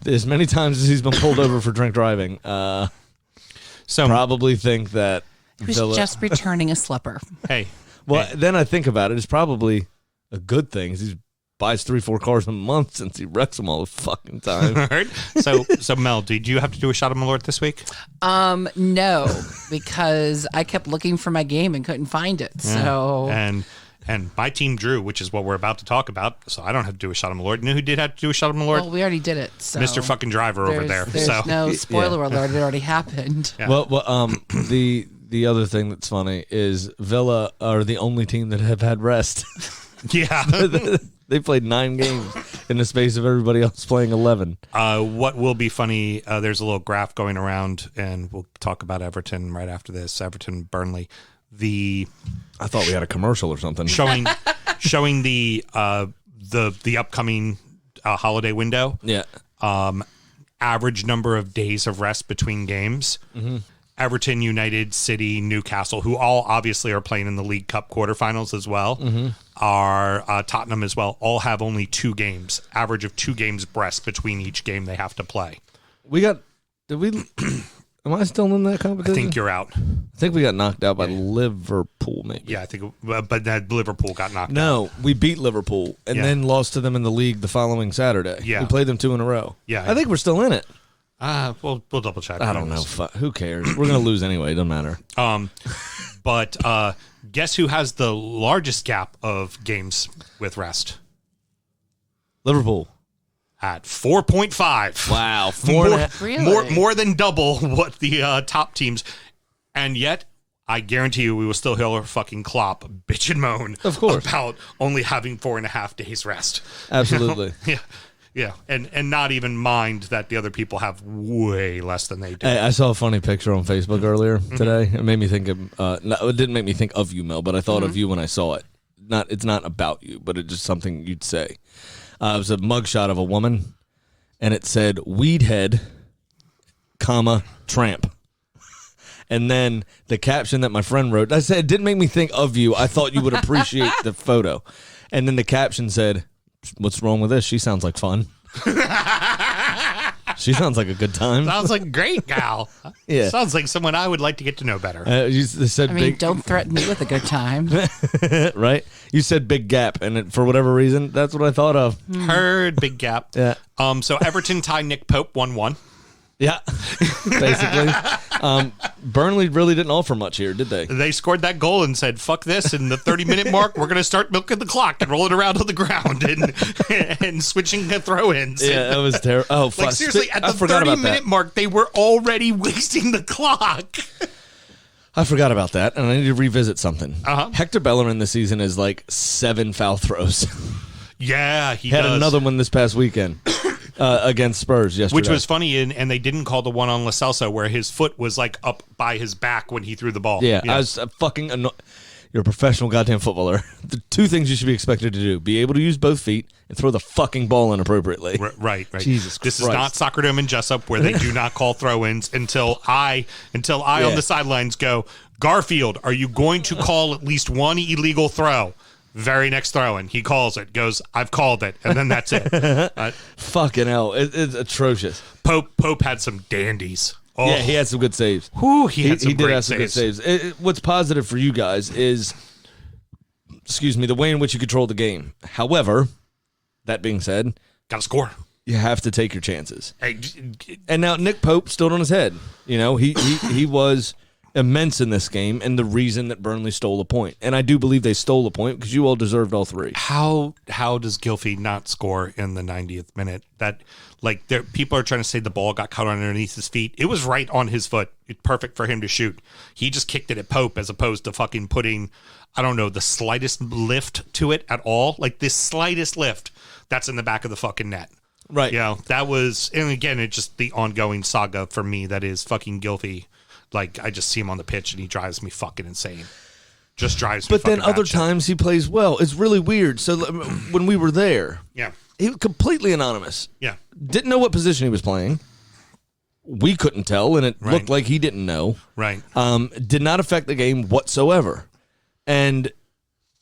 As many times as he's been pulled over for drink driving, So probably think that He was just returning a slipper. hey, well, then I think about it. It's probably a good thing. He buys 3-4 cars a month since he wrecks them all the fucking time. right? So Mel, did you have to do a shot of Malort this week? No, because I kept looking for my game and couldn't find it. So And And my team drew, which is what we're about to talk about, so I don't have to do a shot of my Lord. You know who did have to do a shot of my Lord? Well, we already did it. So Mr. fucking Driver over there. There's So no spoiler alert. It already happened. Yeah. Well, the other thing that's funny is Villa are the only team that have had rest. Yeah. They played 9 games in the space of everybody else playing 11. What will be funny, there's a little graph going around, and we'll talk about Everton right after this. Everton, Burnley. I thought we had a commercial or something. Showing the upcoming holiday window. Yeah. Average number of days of rest between games. Mm-hmm. Everton, United, City, Newcastle, who all obviously are playing in the League Cup quarterfinals as well, are Tottenham as well, all have only 2 games, average of 2 games rest between each game they have to play. Am I still in that competition? I think you're out. I think we got knocked out by Liverpool, maybe. Yeah, I think, but that Liverpool got knocked out. No, we beat Liverpool and then lost to them in the league the following Saturday. Yeah. We played them 2 in a row. Yeah. I think we're still in it. We'll double check. I don't know. Who cares? We're going to lose anyway. It doesn't matter. But guess who has the largest gap of games with rest? Liverpool. At 4.5. Wow. Really? More than double what the top teams. And yet, I guarantee you we will still hear fucking Klopp bitch and moan Of course. about only having 4.5 days rest. Absolutely. Yeah. And not even mind that the other people have way less than they do. Hey, I saw a funny picture on Facebook earlier today. It made me think of, it didn't make me think of you, Mel, but I thought of you when I saw it. It's not about you, but it's just something you'd say. It was a mugshot of a woman, and it said, "Weedhead, tramp." And then the caption that my friend wrote, I said, it didn't make me think of you. I thought you would appreciate the photo. And then the caption said, "What's wrong with this? She sounds like fun." She sounds like a good time. Sounds like a great gal. Yeah. Sounds like someone I would like to get to know better. You said I mean, don't threaten me with a good time. right? You said big gap, and for whatever reason, that's what I thought of. Heard big gap. Yeah. So Everton tied Nick Pope 1-1. Yeah, basically. Burnley really didn't offer much here, did they? They scored that goal and said, fuck this. In the 30-minute mark, we're going to start milking the clock and roll it around on the ground and switching the throw-ins. Yeah, that was terrible. Oh, fuck. Like, seriously, at the 30-minute mark, they were already wasting the clock. I forgot about that, and I need to revisit something. Uh-huh. Hector Bellerin this season is like 7 foul throws. Yeah, he had does. another one this past weekend. Against Spurs yesterday. Which was funny, and they didn't call the one on Lo Celso where his foot was like up by his back when he threw the ball. Yeah. I was fucking annoyed. You're a professional goddamn footballer. The 2 things you should be expected to do: be able to use both feet and throw the fucking ball in appropriately. Right. Jesus This Christ. is not Soccerdome and Jessup where they do not call throw-ins until I on the sidelines go, Garfield, are you going to call at least one illegal throw? Very next throw-in, he calls it, goes, I've called it, and then that's it. Fucking hell. It's atrocious. Pope had some dandies. Oh, Yeah, he had some good saves. whew, he had some He did great have some good saves. saves. What's positive for you guys is, the way in which you control the game. However, that being said, Got to score. you have to take your chances. Hey, And now Nick Pope stood on his head. He was immense in this game, and the reason that Burnley stole a point. And I do believe they stole a point because you all deserved all 3. how does Gylfi not score in the 90th minute? That people are trying to say the ball got caught underneath his feet. It was right on his foot. It's perfect for him to shoot. He just kicked it at Pope as opposed to fucking putting, I don't know, the slightest lift to it at all. Like this slightest lift that's in the back of the fucking net. Right. That was, and again, it's just the ongoing saga for me that is fucking Gylfi. Like, I just see him on the pitch and he drives me fucking insane. Just drives me But then fucking other batshit. times he plays well. It's really weird. So when we were there, Yeah. he was completely anonymous. Yeah. Didn't know what position he was playing. We couldn't tell, and it Right. looked like he didn't know. Right. Did not affect the game whatsoever.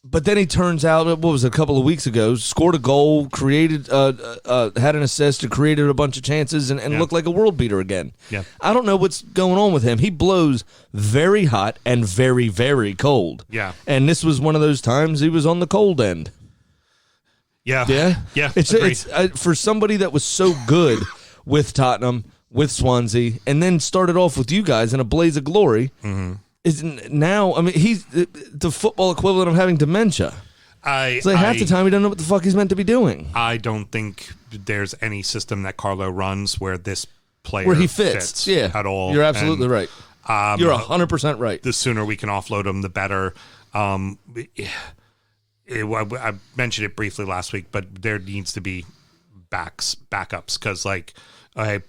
But then he turns out, what was it, a couple of weeks ago, scored a goal, created, had an assist, and created a bunch of chances, and looked like a world beater again. Yeah. I don't know what's going on with him. He blows very hot and very, very cold. Yeah. And this was one of those times he was on the cold end. Yeah. Yeah. Yeah. It's for somebody that was so good with Tottenham, with Swansea, and then started off with you guys in a blaze of glory. Mm-hmm. Is now, I mean, he's the football equivalent of having dementia. It's like half the time he doesn't know what the fuck he's meant to be doing. I don't think there's any system that Carlo runs where this player Where he fits. Yeah. at all. You're absolutely right. You're 100% right. The sooner we can offload him, the better. I mentioned it briefly last week, but there needs to be backups because, like,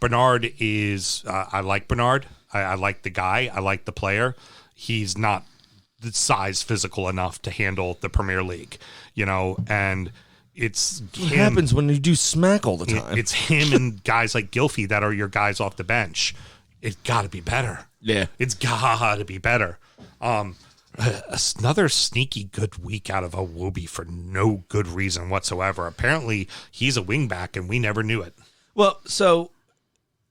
Bernard is. I like Bernard. I like the guy. I like the player. He's not the size physical enough to handle the Premier League, and it's what happens when you do smack all the time. It's him and guys like Gylfi that are your guys off the bench. It's got to be better. Yeah. It's got to be better. Another sneaky good week out of Iwobi for no good reason whatsoever. Apparently, he's a wingback, and we never knew it. Well, so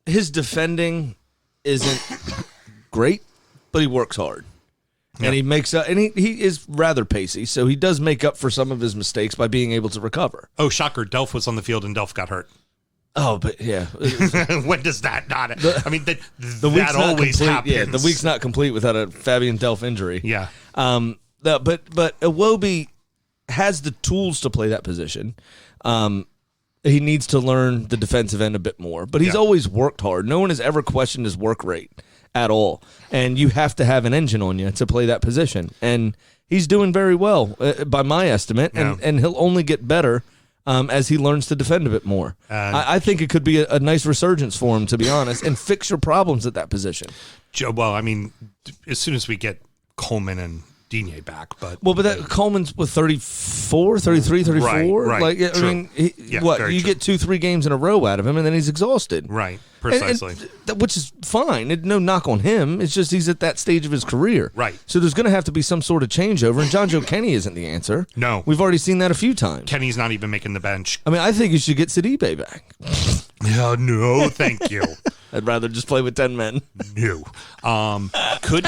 his defending isn't great, but he works hard. And he makes up, and he is rather pacey, so he does make up for some of his mistakes by being able to recover. Oh, shocker. Delph was on the field, and Delph got hurt. Oh, but yeah. When does that not? The that always happens. Yeah, the week's not complete without a Fabian Delph injury. Yeah. But Iwobi has the tools to play that position. He needs to learn the defensive end a bit more, but he's always worked hard. No one has ever questioned his work rate at all. And you have to have an engine on you to play that position. And he's doing very well by my estimate, and he'll only get better as he learns to defend a bit more. I think it could be a nice resurgence for him, to be honest, and fix your problems at that position. Well, I mean, as soon as we get Coleman and Digne back, but that Coleman's with 34, 33, 34. Right, like, true. I mean, you get 2-3 games in a row out of him, and then he's exhausted. Right, precisely. And which is fine. No knock on him. It's just he's at that stage of his career. Right. So there's going to have to be some sort of changeover, and John Joe Kenny isn't the answer. No. We've already seen that a few times. Kenny's not even making the bench. I mean, I think you should get Sidibe back. No, thank you. I'd rather just play with 10 men. No. Could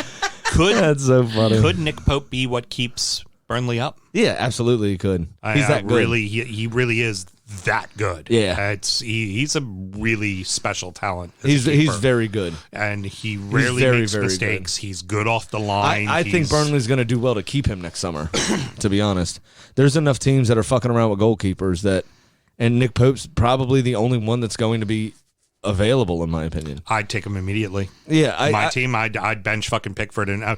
That's so funny. Could Nick Pope be what keeps Burnley up? Yeah, absolutely he could. He's that good. He really is that good. Yeah. He's a really special talent. He's very good. And he rarely makes mistakes. Good. He's good off the line. I think Burnley's going to do well to keep him next summer, to be honest. There's enough teams that are fucking around with goalkeepers and Nick Pope's probably the only one that's going to be available, in my opinion. I'd take him immediately. Yeah, I'd bench fucking Pickford and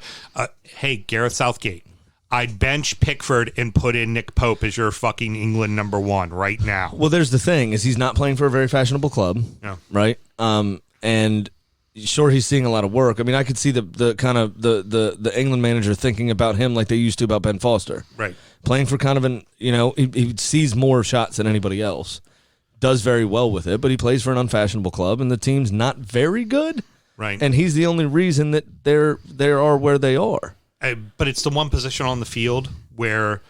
hey, Gareth Southgate, I'd bench Pickford and put in Nick Pope as your fucking England number 1 right now. Well, there's the thing is he's not playing for a very fashionable club, right? And sure, he's seeing a lot of work. I mean, I could see the kind of the England manager thinking about him like they used to about Ben Foster, right? Playing for kind of he sees more shots than anybody else. Does very well with it, but he plays for an unfashionable club, and the team's not very good. Right. And he's the only reason that they are where they are. But it's the one position on the field where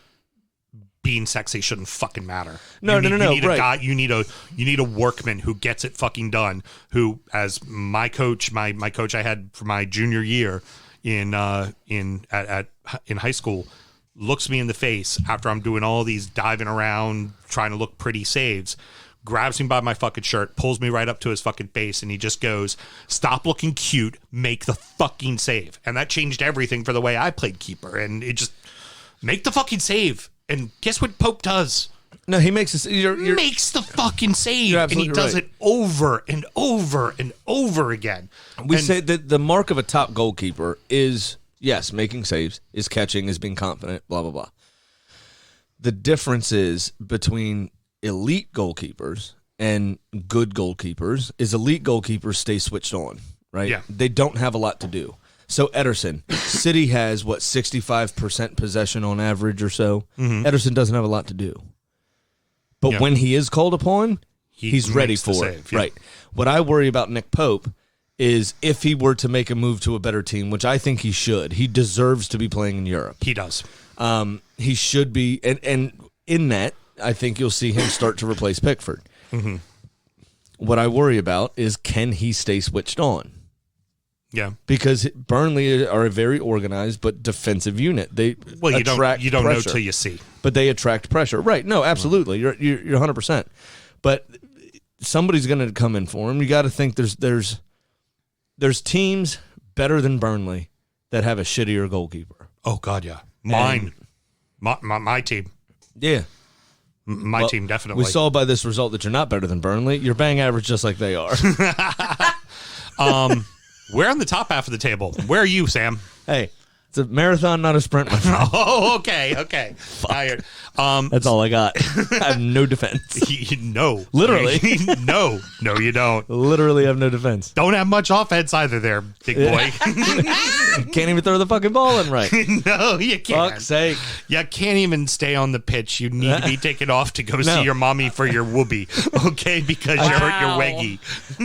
being sexy shouldn't fucking matter. No. You need right. a guy. You need a workman who gets it fucking done. Who, as my coach, my coach I had for my junior year in high school, looks me in the face after I'm doing all these diving around, trying to look pretty saves, grabs me by my fucking shirt, pulls me right up to his fucking face, and he just goes, "Stop looking cute, make the fucking save." And that changed everything for the way I played keeper. And it just, make the fucking save. And guess what Pope does? No, he makes makes the fucking save, and he does it over and over and over again. We say that the mark of a top goalkeeper is, yes, making saves, is catching, is being confident, blah, blah, blah. The difference is between elite goalkeepers and good goalkeepers is elite goalkeepers stay switched on, right? Yeah. They don't have a lot to do. So Ederson, City has, 65% possession on average or so. Mm-hmm. Ederson doesn't have a lot to do. But when he is called upon, he's ready for it. Yeah. Right. What I worry about Nick Pope is if he were to make a move to a better team, which I think he should. He deserves to be playing in Europe. He does. He should be, and in that, I think you'll see him start to replace Pickford. Mm-hmm. What I worry about is, can he stay switched on? Yeah, because Burnley are a very organized but defensive unit. You don't know till you see, but they attract pressure. Right? No, absolutely. You're 100%. But somebody's going to come in for him. You got to think there's teams better than Burnley that have a shittier goalkeeper. Oh God, yeah. Mine, my team. Yeah. My Well, team definitely. We saw by this result that you're not better than Burnley. You're bang average just like they are. We're on the top half of the table. Where are you, Sam? Hey, it's a marathon, not a sprint, my friend. Oh, okay. Tired. That's all I got. I have no defense. No. Literally. No, you don't. Literally have no defense. Don't have much offense either there, big boy. Can't even throw the fucking ball in right. No, you can't. Fuck's sake. You can't even stay on the pitch. You need to be taken off to go see your mommy for your whoopee, okay? Because you hurt your weggy.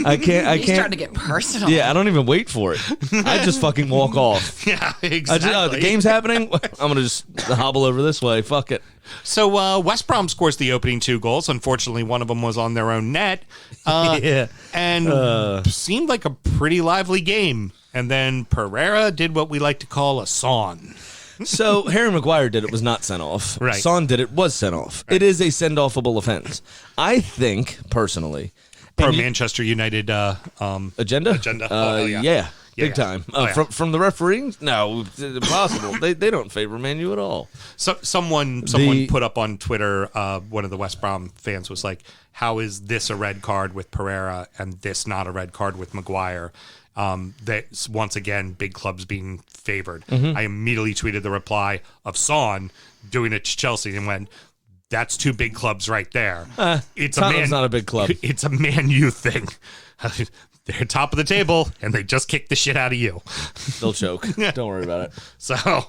I can't. He's trying to get personal. Yeah, I don't even wait for it. I just fucking walk off. Yeah, exactly. The game's happening. I'm going to just hobble over this way. Fuck it. So West Brom scores the opening 2 goals. Unfortunately, one of them was on their own net. And seemed like a pretty lively game. And then Pereira did what we like to call a son. So Harry Maguire did it, was not sent off. Right. Son did it, was sent off. Right. It is a send-offable offense. I think, personally... Pro Manchester United agenda? Yeah. Big time. From the referees? No, it's impossible. they don't favor Man U at all. So someone put up on Twitter, one of the West Brom fans was like, how is this a red card with Pereira and this not a red card with Maguire? That once again, big clubs being favored. Mm-hmm. I immediately tweeted the reply of Son doing it to Chelsea and went, that's 2 big clubs right there. It's not a big club. It's a Man U thing. They're top of the table, and they just kick the shit out of you. They'll choke. Don't worry about it. So,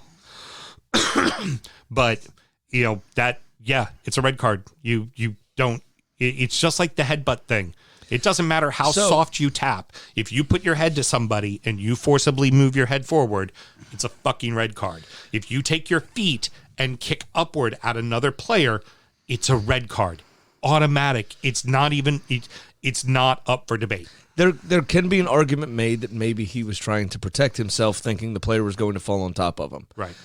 but, it's a red card. You don't, it's just like the headbutt thing. It doesn't matter how soft you tap. If you put your head to somebody and you forcibly move your head forward, it's a fucking red card. If you take your feet and kick upward at another player, it's a red card. Automatic. It's not even, it's not up for debate. There can be an argument made that maybe he was trying to protect himself, thinking the player was going to fall on top of him. Right.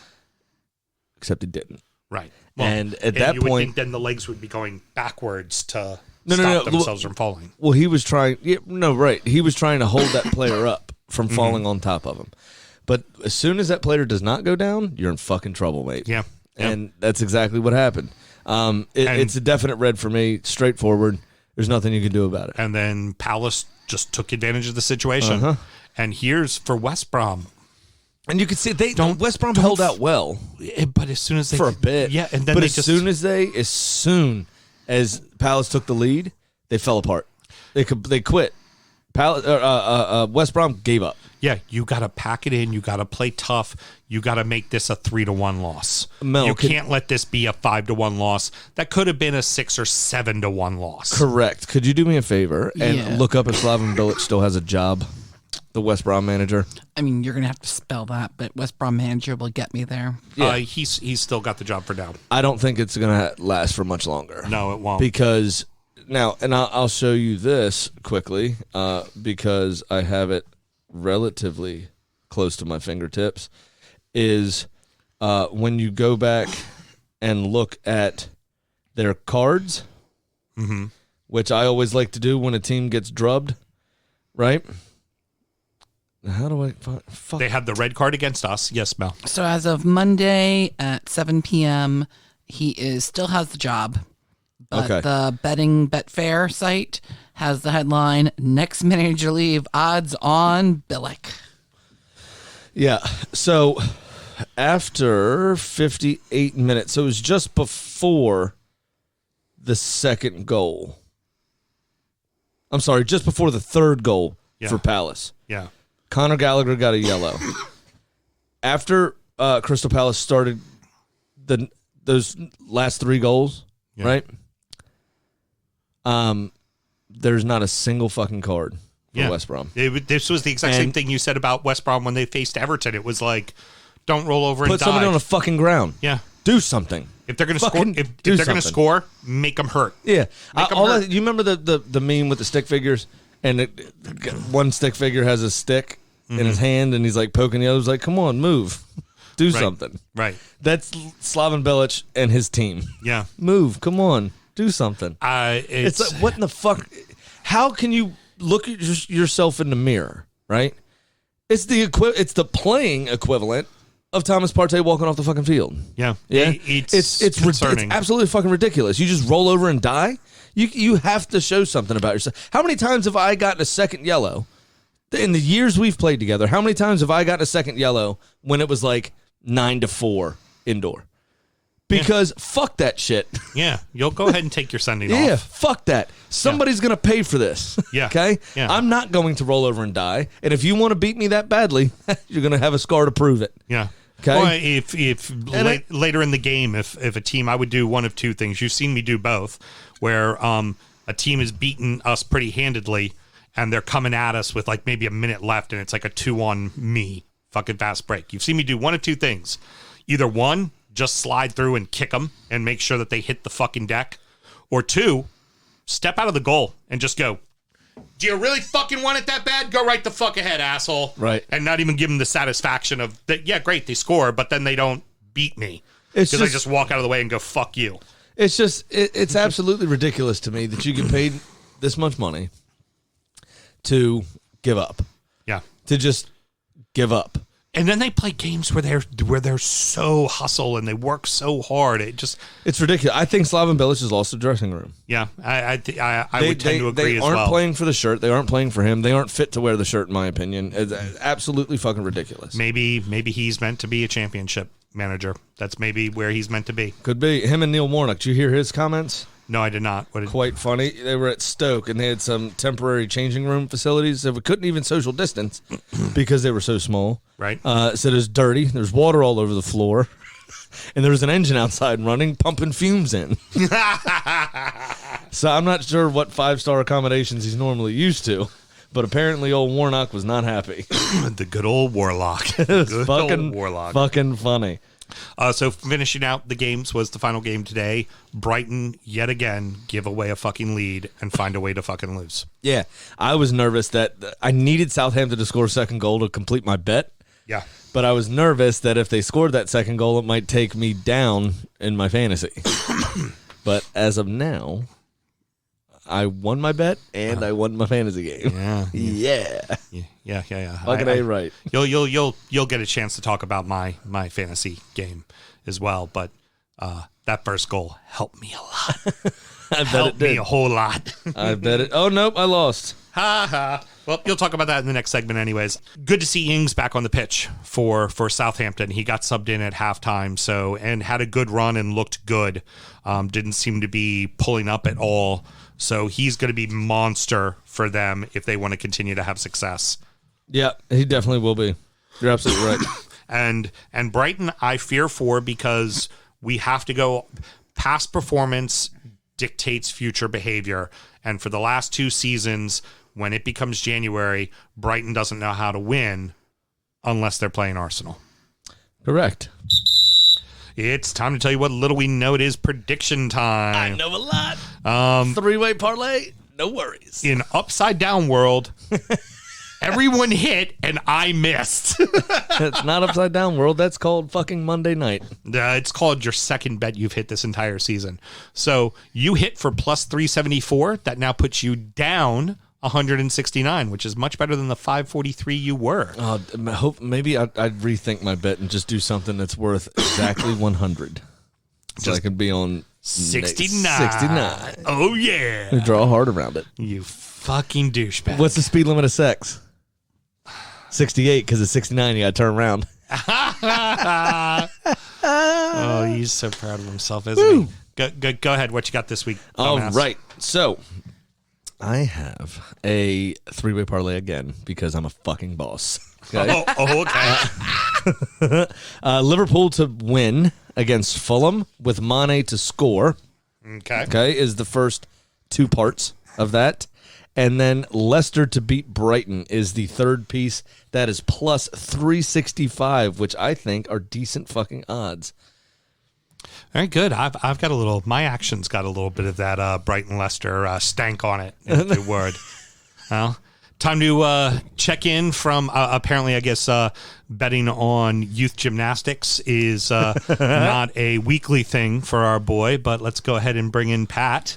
Except he didn't. Right. Well, and at that you would point, think then the legs would be going backwards to stop themselves from falling. Well, he was trying. Yeah, no, right. He was trying to hold that player up from falling on top of him. But as soon as that player does not go down, you're in fucking trouble, mate. Yeah. And that's exactly what happened. It's a definite red for me. Straightforward. There's nothing you can do about it. And then Palace just took advantage of the situation. And here's for West Brom. And you can see West Brom held out well, but as soon as they for a bit, and then as soon as Palace took the lead, they fell apart. They quit. West Brom gave up. Yeah, you got to pack it in. You got to play tough. You got to make this a 3-1 loss. Mel, you can't let this be a 5-1 loss. That could have been a 6 or 7-1 loss. Correct. Could you do me a favor and look up if Slaven Bilic still has a job? The West Brom manager. I mean, you're gonna have to spell that, but West Brom manager will get me there. Yeah. He's still got the job for now. I don't think it's gonna last for much longer. No, it won't. Because now, and I'll show you this quickly because I have it relatively close to my fingertips. Is when you go back and look at their cards, which I always like to do when a team gets drubbed, right? How do I fuck? They had the red card against us. Yes, Mel. So as of Monday at 7 p.m., he still has the job. But the Betfair site has the headline, next manager leave, odds on Bilic. Yeah. So after 58 minutes, so it was just before the second goal. I'm sorry, just before the third goal for Palace. Yeah. Conor Gallagher got a yellow. After Crystal Palace started those last 3 goals, right? There's not a single fucking card for West Brom. This was the exact same thing you said about West Brom when they faced Everton. It was like, don't roll over and put somebody on the fucking ground. Yeah. Do something. If they're going to score, if they're going to score, make them hurt. Yeah. You remember the meme with the stick figures? And one stick figure has a stick in his hand, and he's like poking the other's like, come on, move. Do something. Right. That's Slaven Bilic and his team. Yeah. Move. Come on. Do something. It's like, what in the fuck? How can you look at yourself in the mirror, right? It's the playing equivalent of Thomas Partey walking off the fucking field. Yeah. Yeah, It's it's concerning. It's absolutely fucking ridiculous. You just roll over and die. You have to show something about yourself. How many times have I gotten a second yellow in the years we've played together? How many times have I gotten a second yellow when it was like 9-4 indoor? Because fuck that shit. Yeah, you'll go ahead and take your Sunday Yeah, off. fuck that. Somebody's going to pay for this. Yeah. Okay? Yeah. I'm not going to roll over and die. And if you want to beat me that badly, you're going to have a scar to prove it. Yeah. Okay. Well, if later in the game, if a team, I would do one of two things. You've seen me do both, where a team is beating us pretty handedly, and they're coming at us with like maybe a minute left, and it's like a 2-on-me fucking fast break. You've seen me do one of two things. Either one, just slide through and kick them and make sure that they hit the fucking deck, or two, step out of the goal and just go, do you really fucking want it that bad? Go right the fuck ahead, asshole. Right. And not even give them the satisfaction of that. Yeah, great, they score, but then they don't beat me. It's Because I just walk out of the way and go, fuck you. It's just, it's absolutely ridiculous to me that you get paid this much money to give up. Yeah. To just give up. And then they play games where they're so hustle and they work so hard. It's ridiculous. I think Slaven Bilic has lost the dressing room. Yeah, I would tend to agree as well. They aren't playing for the shirt. They aren't playing for him. They aren't fit to wear the shirt, in my opinion. It's absolutely fucking ridiculous. Maybe he's meant to be a championship manager. That's maybe where he's meant to be. Could be. Him and Neil Warnock. Did you hear his comments? No, I did not. Quite funny. They were at Stoke, and they had some temporary changing room facilities that we couldn't even social distance because they were so small. Right. So there's dirty. There's water all over the floor. And there was an engine outside running, pumping fumes in. So I'm not sure what 5-star accommodations he's normally used to, but apparently old Warnock was not happy. The good old Warlock. It was Good fucking, old Warlock. fucking funny. So finishing out the games was the final game today. Brighton, yet again, give away a fucking lead and find a way to fucking lose. Yeah, I was nervous that I needed Southampton to score a second goal to complete my bet. Yeah. But I was nervous that if they scored that second goal, it might take me down in my fantasy. But as of now, I won my bet and I won my fantasy game. Yeah. Yeah. Yeah. Fucking A right. You'll get a chance to talk about my fantasy game as well. But that first goal helped me a lot. I bet Helped it did. me a whole lot. I bet it. Oh, nope, I lost. Ha ha. Well, you'll talk about that in the next segment anyways. Good to see Ings back on the pitch for Southampton. He got subbed in at halftime, and had a good run and looked good. Didn't seem to be pulling up at all. So he's going to be monster for them if they want to continue to have success. Yeah, he definitely will be. You're absolutely right. And Brighton, I fear for, because we have to go past performance dictates future behavior. And for the last 2 seasons, when it becomes January, Brighton doesn't know how to win unless they're playing Arsenal. Correct. It's time to tell you what little we know. It is prediction time. I know a lot. 3-way parlay, no worries. In Upside Down World, everyone hit and I missed. It's not Upside Down World. That's called fucking Monday night. It's called your second bet you've hit this entire season. So you hit for plus 374. That now puts you down 169, which is much better than the 543 you were. Maybe I'd rethink my bet and just do something that's worth exactly 100. So I could be on 69. 69. Oh, yeah. Draw a heart around it. You fucking douchebag. What's the speed limit of sex? 68, because it's 69. You got to turn around. Oh, he's so proud of himself, isn't he? Go ahead. What you got this week? All dumbass? right. So I have a 3-way parlay again because I'm a fucking boss. Okay? Okay. Liverpool to win against Fulham with Mane to score. Okay, is the first 2 parts of that. And then Leicester to beat Brighton is the third piece. That is plus 365, which I think are decent fucking odds. Very good. I've got a little. My action's got a little bit of that Brighton Leicester stank on it. If the word. Well, time to check in from apparently, I guess betting on youth gymnastics is not a weekly thing for our boy. But let's go ahead and bring in Pat.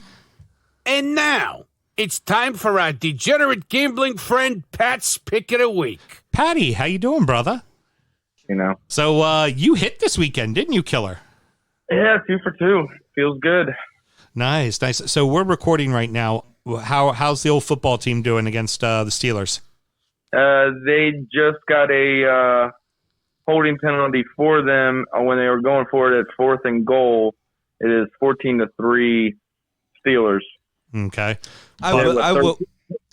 And now it's time for our degenerate gambling friend Pat's pick of the week. Patty, how you doing, brother? you know. So you hit this weekend, didn't you, Killer? Yeah, 2 for 2. Feels good. Nice. So we're recording right now. How's the old football team doing against the Steelers? They just got a holding penalty for them when they were going for it at 4th and goal. It is 14-3 Steelers. Okay. I will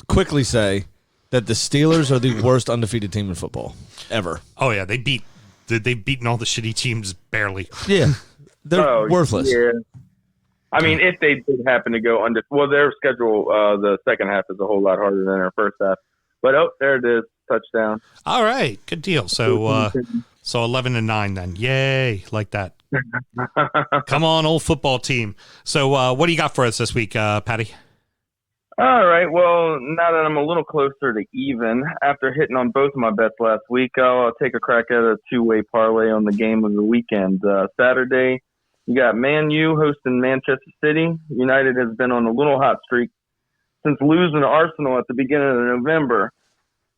quickly say that the Steelers are the worst undefeated team in football ever. Oh yeah, they've beaten all the shitty teams barely. Yeah, they're worthless. Yeah. I mean, if they did happen to go their schedule, the second half is a whole lot harder than their first half. But there it is, touchdown. All right, good deal. So 11-9 then. Yay, like that. Come on, old football team. So what do you got for us this week, Patty? All right. Well, now that I'm a little closer to even, after hitting on both of my bets last week, I'll take a crack at a two-way parlay on the game of the weekend. Saturday, you got Man U hosting Manchester City. United has been on a little hot streak since losing to Arsenal at the beginning of November.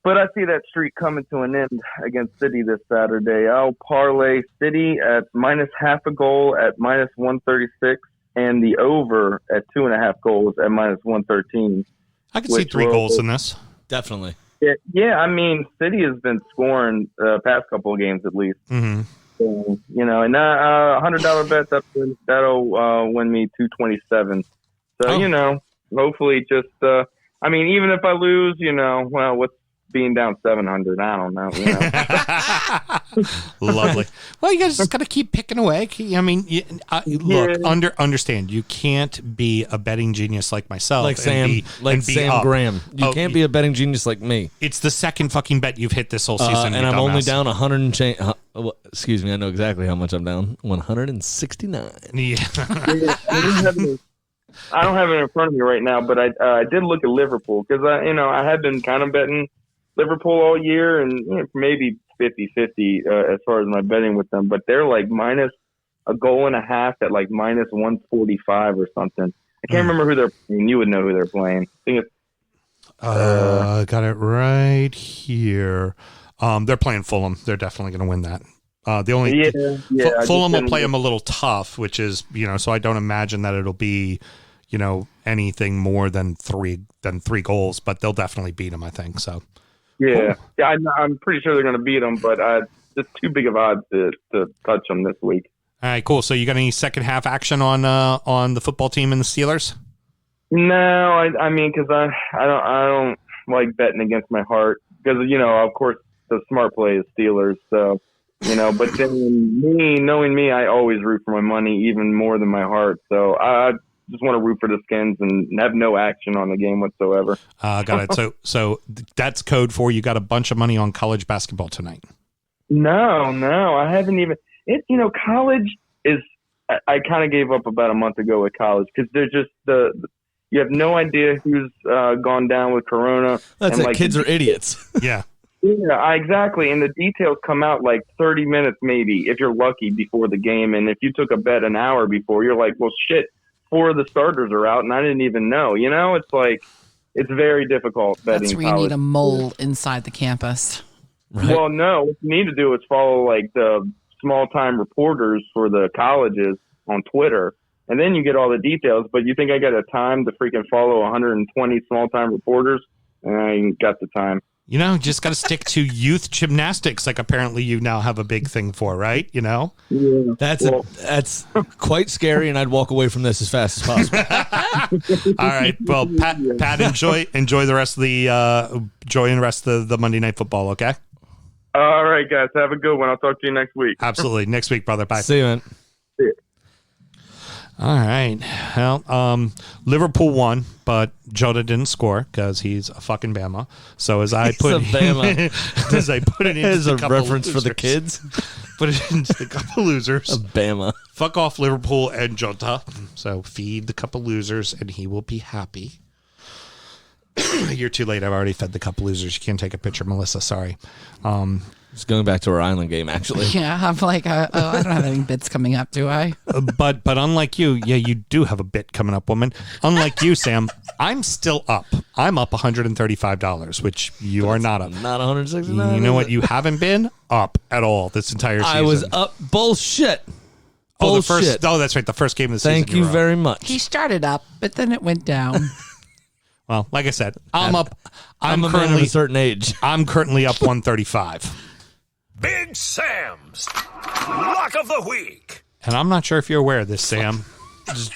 But I see that streak coming to an end against City this Saturday. I'll parlay City at -0.5 goal at -136. And the over at 2.5 goals at -113. I can see 3 goals in this. Definitely. Yeah, I mean, City has been scoring past couple of games at least. Mm-hmm. So, and $100 bet, that'll win me $227. So, hopefully just, even if I lose, what's being down 700? I don't know. Lovely. Well, you guys just got to keep picking away. I mean, understand. You can't be a betting genius like myself, like Sam Graham. You can't be a betting genius like me. It's the second fucking bet you've hit this whole season, and I'm only down 100 and change. Excuse me, I know exactly how much I'm down. 169. Yeah. I don't have it in front of me right now, but I did look at Liverpool because I had been kind of betting Liverpool all year and maybe 50-50 as far as my betting with them, but they're like -1.5 goals at like -145 or something. I can't remember who they're playing. You would know who they're playing. I think it's got it right here. They're playing Fulham. They're definitely going to win that. Fulham will play them a little tough, which is so I don't imagine that it'll be anything more than three goals, but they'll definitely beat them, I think. So yeah, cool. Yeah, I'm pretty sure they're going to beat them, but just too big of odds to touch them this week. All right, cool. So you got any second half action on the football team and the Steelers? No, I mean, because I don't like betting against my heart because of course the smart play is Steelers, so. But then knowing me, I always root for my money even more than my heart. So I just want to root for the Skins and have no action on the game whatsoever. Got it. So that's code for you got a bunch of money on college basketball tonight. No, I haven't even. College is. I kind of gave up about a month ago with college because they're just you have no idea who's gone down with Corona. That's it. Kids are idiots. Yeah. Yeah, exactly. And the details come out like 30 minutes maybe, if you're lucky, before the game. And if you took a bet an hour before, you're like, well, shit, 4 of the starters are out, and I didn't even know. It's like it's very difficult betting. That's where you need a mole inside the campus. Right? Well, no. What you need to do is follow like the small-time reporters for the colleges on Twitter, and then you get all the details. But you think I got a time to freaking follow 120 small-time reporters? I ain't got the time. Just got to stick to youth gymnastics, like apparently you now have a big thing for, right? Yeah. That's quite scary, and I'd walk away from this as fast as possible. All right. Well, Pat, enjoy the rest of the Monday Night Football. Okay. All right, guys. Have a good one. I'll talk to you next week. Absolutely. Next week, brother. Bye. See you, man. See you. All right. Well, Liverpool won, but Jota didn't score because he's a fucking Bama. So as I put it into as a reference losers, for the kids, put it into the couple losers. A Bama. Fuck off Liverpool and Jota. So feed the couple losers, and he will be happy. You're too late. I've already fed the cup losers. You can't take a picture, Melissa. Sorry. Just going back to our island game, actually. Yeah, I'm like, I don't have any bits coming up, do I? But unlike you, yeah, you do have a bit coming up, woman. Unlike you, Sam, I'm still up. I'm up $135, which you are not up. Not 169. You know what? You haven't been up at all this entire season. I was up. Bullshit. Oh, that's right. The first game of the season. Thank you very much. He started up, but then it went down. Well, like I said, I'm up. I'm a man of a certain age. I'm currently up 135. Big Sam's Lock of the Week. And I'm not sure if you're aware of this, Sam. Just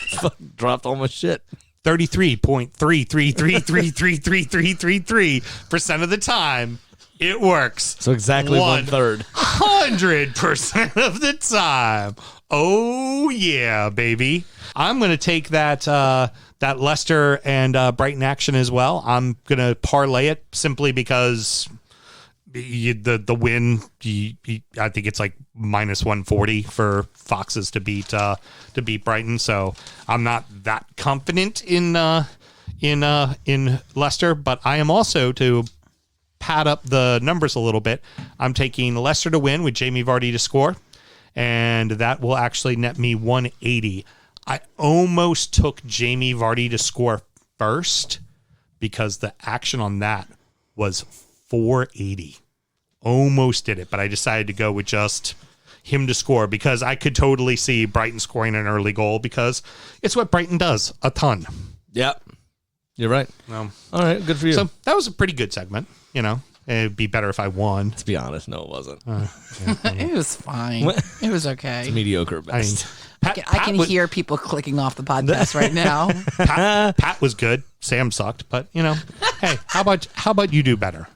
dropped all my shit. 33.33333333% of the time, it works. So exactly 1/3. 100% of the time. Oh, yeah, baby. I'm going to take that Leicester and Brighton action as well. I'm going to parlay it simply because the win, I think it's like minus 140 for Foxes to beat Brighton. So I'm not that confident in Leicester, but I am also, to pad up the numbers a little bit, I'm taking Leicester to win with Jamie Vardy to score, and that will actually net me 180. I almost took Jamie Vardy to score first because the action on that was 480. Almost did it, but I decided to go with just him to score because I could totally see Brighton scoring an early goal because it's what Brighton does a ton. Yep. You're right. All right, good for you. So that was a pretty good segment. You know, it'd be better if I won. To be honest, no, it wasn't. It was fine. It was okay. It's mediocre at best. I can hear people clicking off the podcast right now. Pat was good. Sam sucked, but you know, hey, how about you do better?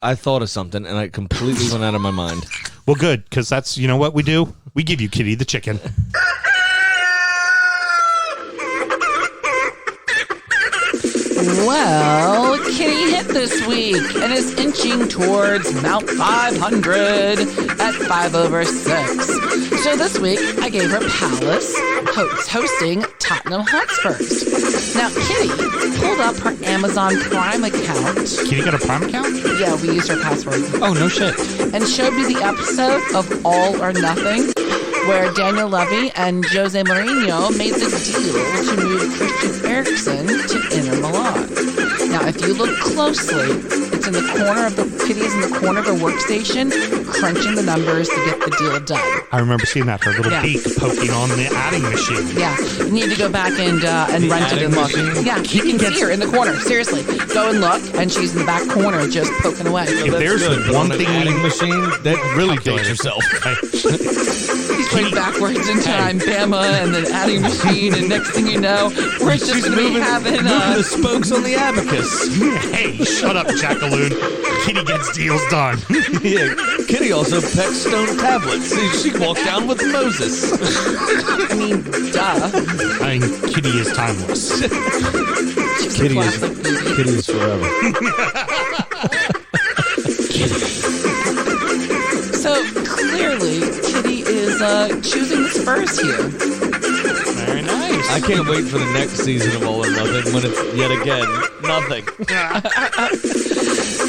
I thought of something and I completely went out of my mind. Well, good, because that's, you know what we do? We give you Kitty the chicken. Well, Kitty hit this week and is inching towards Mount 500 at 5/6. So this week, I gave her Palace, hosting Tottenham Hotspurs. Now, Kitty pulled up her Amazon Prime account. Kitty got a Prime account? Yeah, we used her password. Oh, no shit. And showed me the episode of All or Nothing, where Daniel Levy and Jose Mourinho made the deal to move Christian Eriksen to Inter Milan. Now, if you look closely, it's in the corner of Kitty's in the corner of her workstation, crunching the numbers to get the deal done. I remember seeing that, her little beak poking on the adding machine. Yeah, you need to go back and rent it and look. Yeah, you can see her in the corner. Seriously, go and look, and she's in the back corner just poking away. If there's one thing, adding machine, that really dates yourself. He's going backwards in time, Bama, and then adding machine, and next thing you know, we're just going to be having the spokes on the abacus. Hey, shut up, Jackaloon. Kitty gets deals done. Yeah, Kitty also pecks stone tablets. She walked down with Moses. I mean, duh. I mean, Kitty is timeless. Kitty is forever. So clearly, Kitty is choosing the Spurs here. Very nice. I can't wait for the next season of All or Nothing when it's yet again nothing.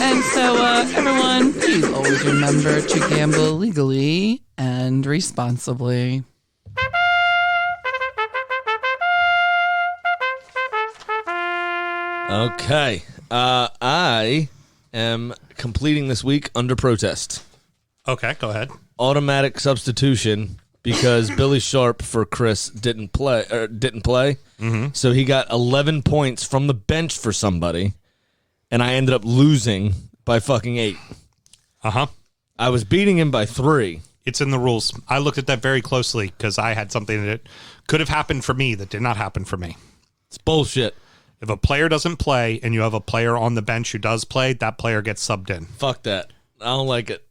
And so, everyone, please always remember to gamble legally and responsibly. Okay. I am completing this week under protest. Okay, go ahead. Automatic substitution because Billy Sharp for Chris didn't play. Mm-hmm. So he got 11 points from the bench for somebody, and I ended up losing by fucking 8. Uh-huh. I was beating him by 3. It's in the rules. I looked at that very closely because I had something that could have happened for me that did not happen for me. It's bullshit. If a player doesn't play and you have a player on the bench who does play, that player gets subbed in. Fuck that. I don't like it.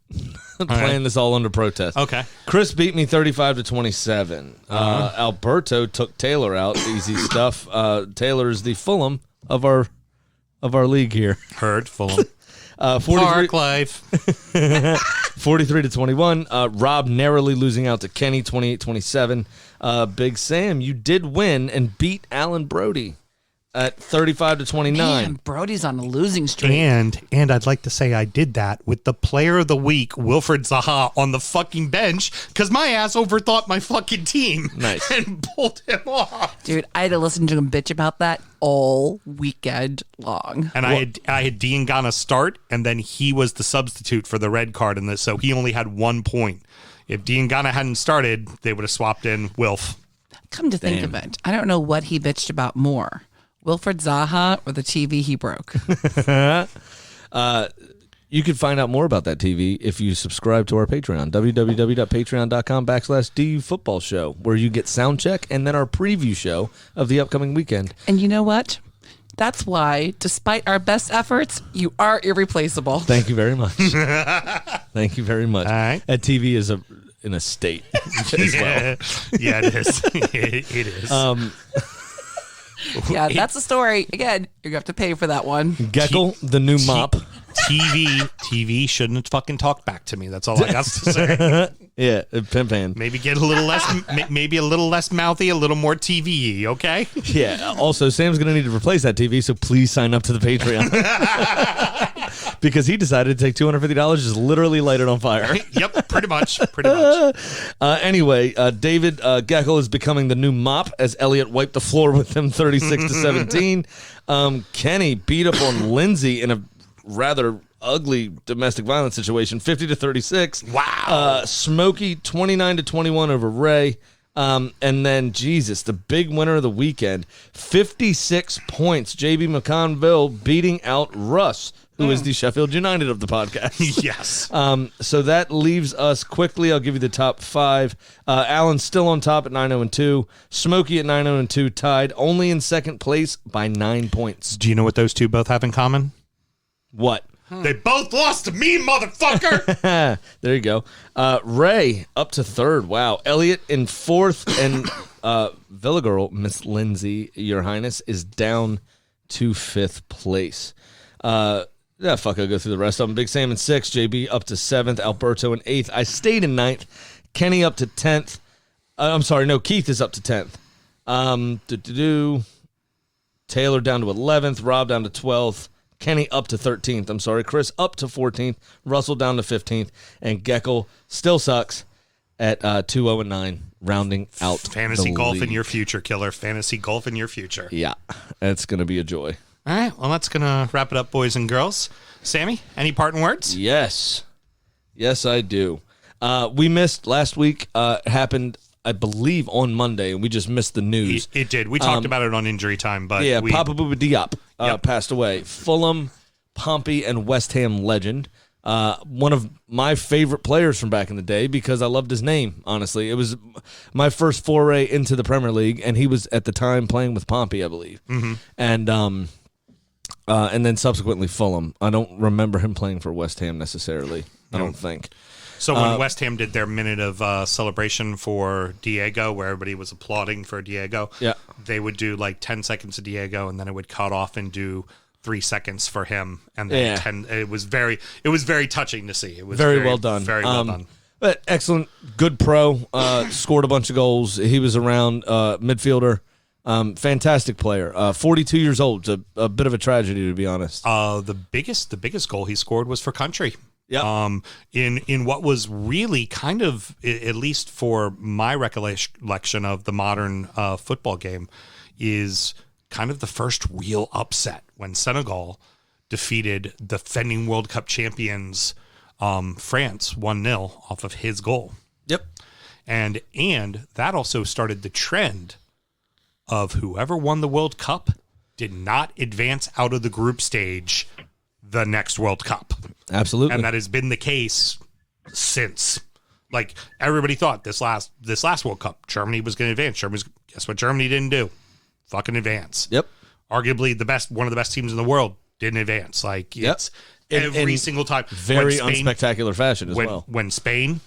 I'm playing this all under protest. Okay. Chris beat me 35-27. Alberto took Taylor out. Easy stuff. Taylor is the Fulham of our league here. Heard Fulham. 43 Park life. 43-21. Rob narrowly losing out to Kenny 28-27. Big Sam, you did win and beat Alan Brody at 35-29. Man, Brody's on a losing streak. And I'd like to say I did that with the player of the week, Wilfred Zaha, on the fucking bench because my ass overthought my fucking team. Nice. And pulled him off. Dude, I had to listen to him bitch about that all weekend long. And I had Diangana start, and then he was the substitute for the red card in this, so he only had 1 point. If Diangana hadn't started, they would have swapped in Wilf. Come to think of it, I don't know what he bitched about more. Wilfred Zaha or the TV he broke? You can find out more about that TV if you subscribe to our Patreon, www.patreon.com/DUfootballshow, where you get sound check and then our preview show of the upcoming weekend. And you know what? That's why, despite our best efforts, you are irreplaceable. Thank you very much. Thank you very much. All right. That TV is in a state as well. Yeah, it is. It is. Yeah, that's a story. Again, you're going to have to pay for that one. Geckel, the new mop. TV shouldn't have fucking talked back to me. That's all I got to say. Yeah, Pimpan. Maybe get a little less mouthy, a little more TV-y, okay? Yeah. Also, Sam's going to need to replace that TV, so please sign up to the Patreon. Because he decided to take $250, just literally light it on fire. Yep, pretty much. Anyway, David Geckel is becoming the new mop as Elliott wiped the floor with him 36-17. Kenny beat up on Lindsay in a rather ugly domestic violence situation, 50-36. Wow. Smokey 29-21 over Ray. And then, Jesus, the big winner of the weekend, 56 points. JB McConville beating out Russ, who is the Sheffield United of the podcast. Yes. So that leaves us quickly. I'll give you the top five. Alan's still on top at 9-2. Smokey at 9-2, tied only in second place by 9 points. Do you know what those two both have in common? What? They both lost to me, motherfucker. There you go. Ray up to third. Wow. Elliot in fourth, and Villagirl, Miss Lindsay, Your Highness, is down to fifth place. I'll go through the rest of them. Big Sam in sixth. JB up to seventh. Alberto in eighth. I stayed in ninth. Kenny up to 10th. Keith is up to 10th. Taylor down to 11th. Rob down to 12th. Kenny up to 13th. Chris up to 14th. Russell down to 15th. And Geckel still sucks at 2-0-9, rounding out Fantasy the golf league. in your future, killer. Fantasy golf in your future. Yeah, it's going to be a joy. All right, well, that's going to wrap it up, boys and girls. Sammy, any parting words? Yes, I do. We missed last week. Happened, I believe, on Monday, and we just missed the news. It did. We talked about it on Injury Time, but Papa Bouba Diop passed away. Fulham, Pompey, and West Ham legend. One of my favorite players from back in the day because I loved his name, honestly. It was my first foray into the Premier League, and he was at the time playing with Pompey, I believe. Mm-hmm. And then subsequently Fulham. I don't remember him playing for West Ham necessarily. I don't think. So when West Ham did their minute of celebration for Diego, where everybody was applauding for Diego, they would do like 10 seconds of Diego, and then it would cut off and do 3 seconds for him, and then 10. It was very touching to see. It was very well done. Very well done. But excellent, good pro. Scored a bunch of goals. He was around midfielder. Fantastic player. 42 years old. It's a bit of a tragedy, to be honest. The biggest goal he scored was for country. Yeah. In what was really kind of, at least for my recollection of the modern football game, is kind of the first real upset when Senegal defeated the defending World Cup champions France 1-0 off of his goal. Yep. And that also started the trend of whoever won the World Cup did not advance out of the group stage the next World Cup. Absolutely. And that has been the case since. Like, everybody thought this last World Cup, Germany was going to advance. Guess what Germany didn't do? Fucking advance. Yep. Arguably one of the best teams in the world didn't advance. Like, it's every single time. Very unspectacular fashion as well. When Spain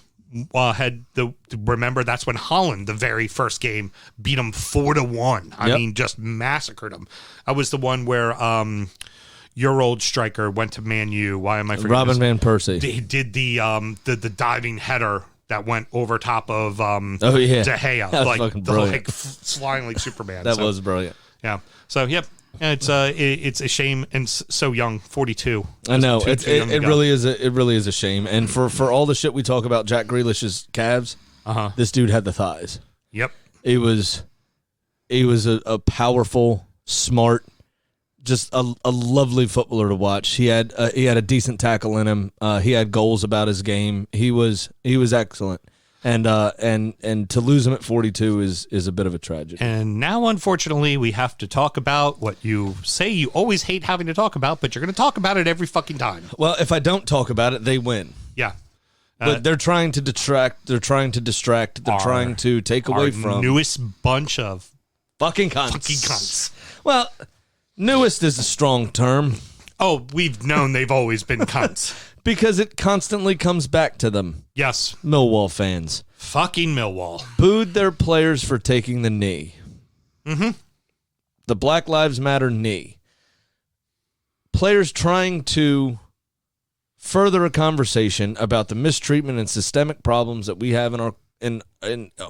remember, that's when Holland, the very first game, beat them 4-1. I mean, just massacred them. I was the one where your old striker went to Man U. Why am I forgetting? Robin Van Persie. They did the diving header that went over top of De Gea, flying like Superman. That was brilliant. Yeah. So It's a shame, and so young, 42. I know Just it really is. It really is a shame. And for all the shit we talk about Jack Grealish's calves, this dude had the thighs. Yep. He was a powerful, smart, just a lovely footballer to watch. He had a decent tackle in him. He had goals about his game. He was excellent. And to lose him at 42 is a bit of a tragedy. And now, unfortunately, we have to talk about what you say you always hate having to talk about, but you're going to talk about it every fucking time. Well, if I don't talk about it, they win. Yeah. But they're trying to detract. They're trying to distract. They're trying to take away from newest bunch of fucking cunts. Well, newest is a strong term. Oh, we've known they've always been cunts. Because it constantly comes back to them. Yes. Millwall fans. Fucking Millwall. Booed their players for taking the knee. Mm-hmm. The Black Lives Matter knee. Players trying to further a conversation about the mistreatment and systemic problems that we have in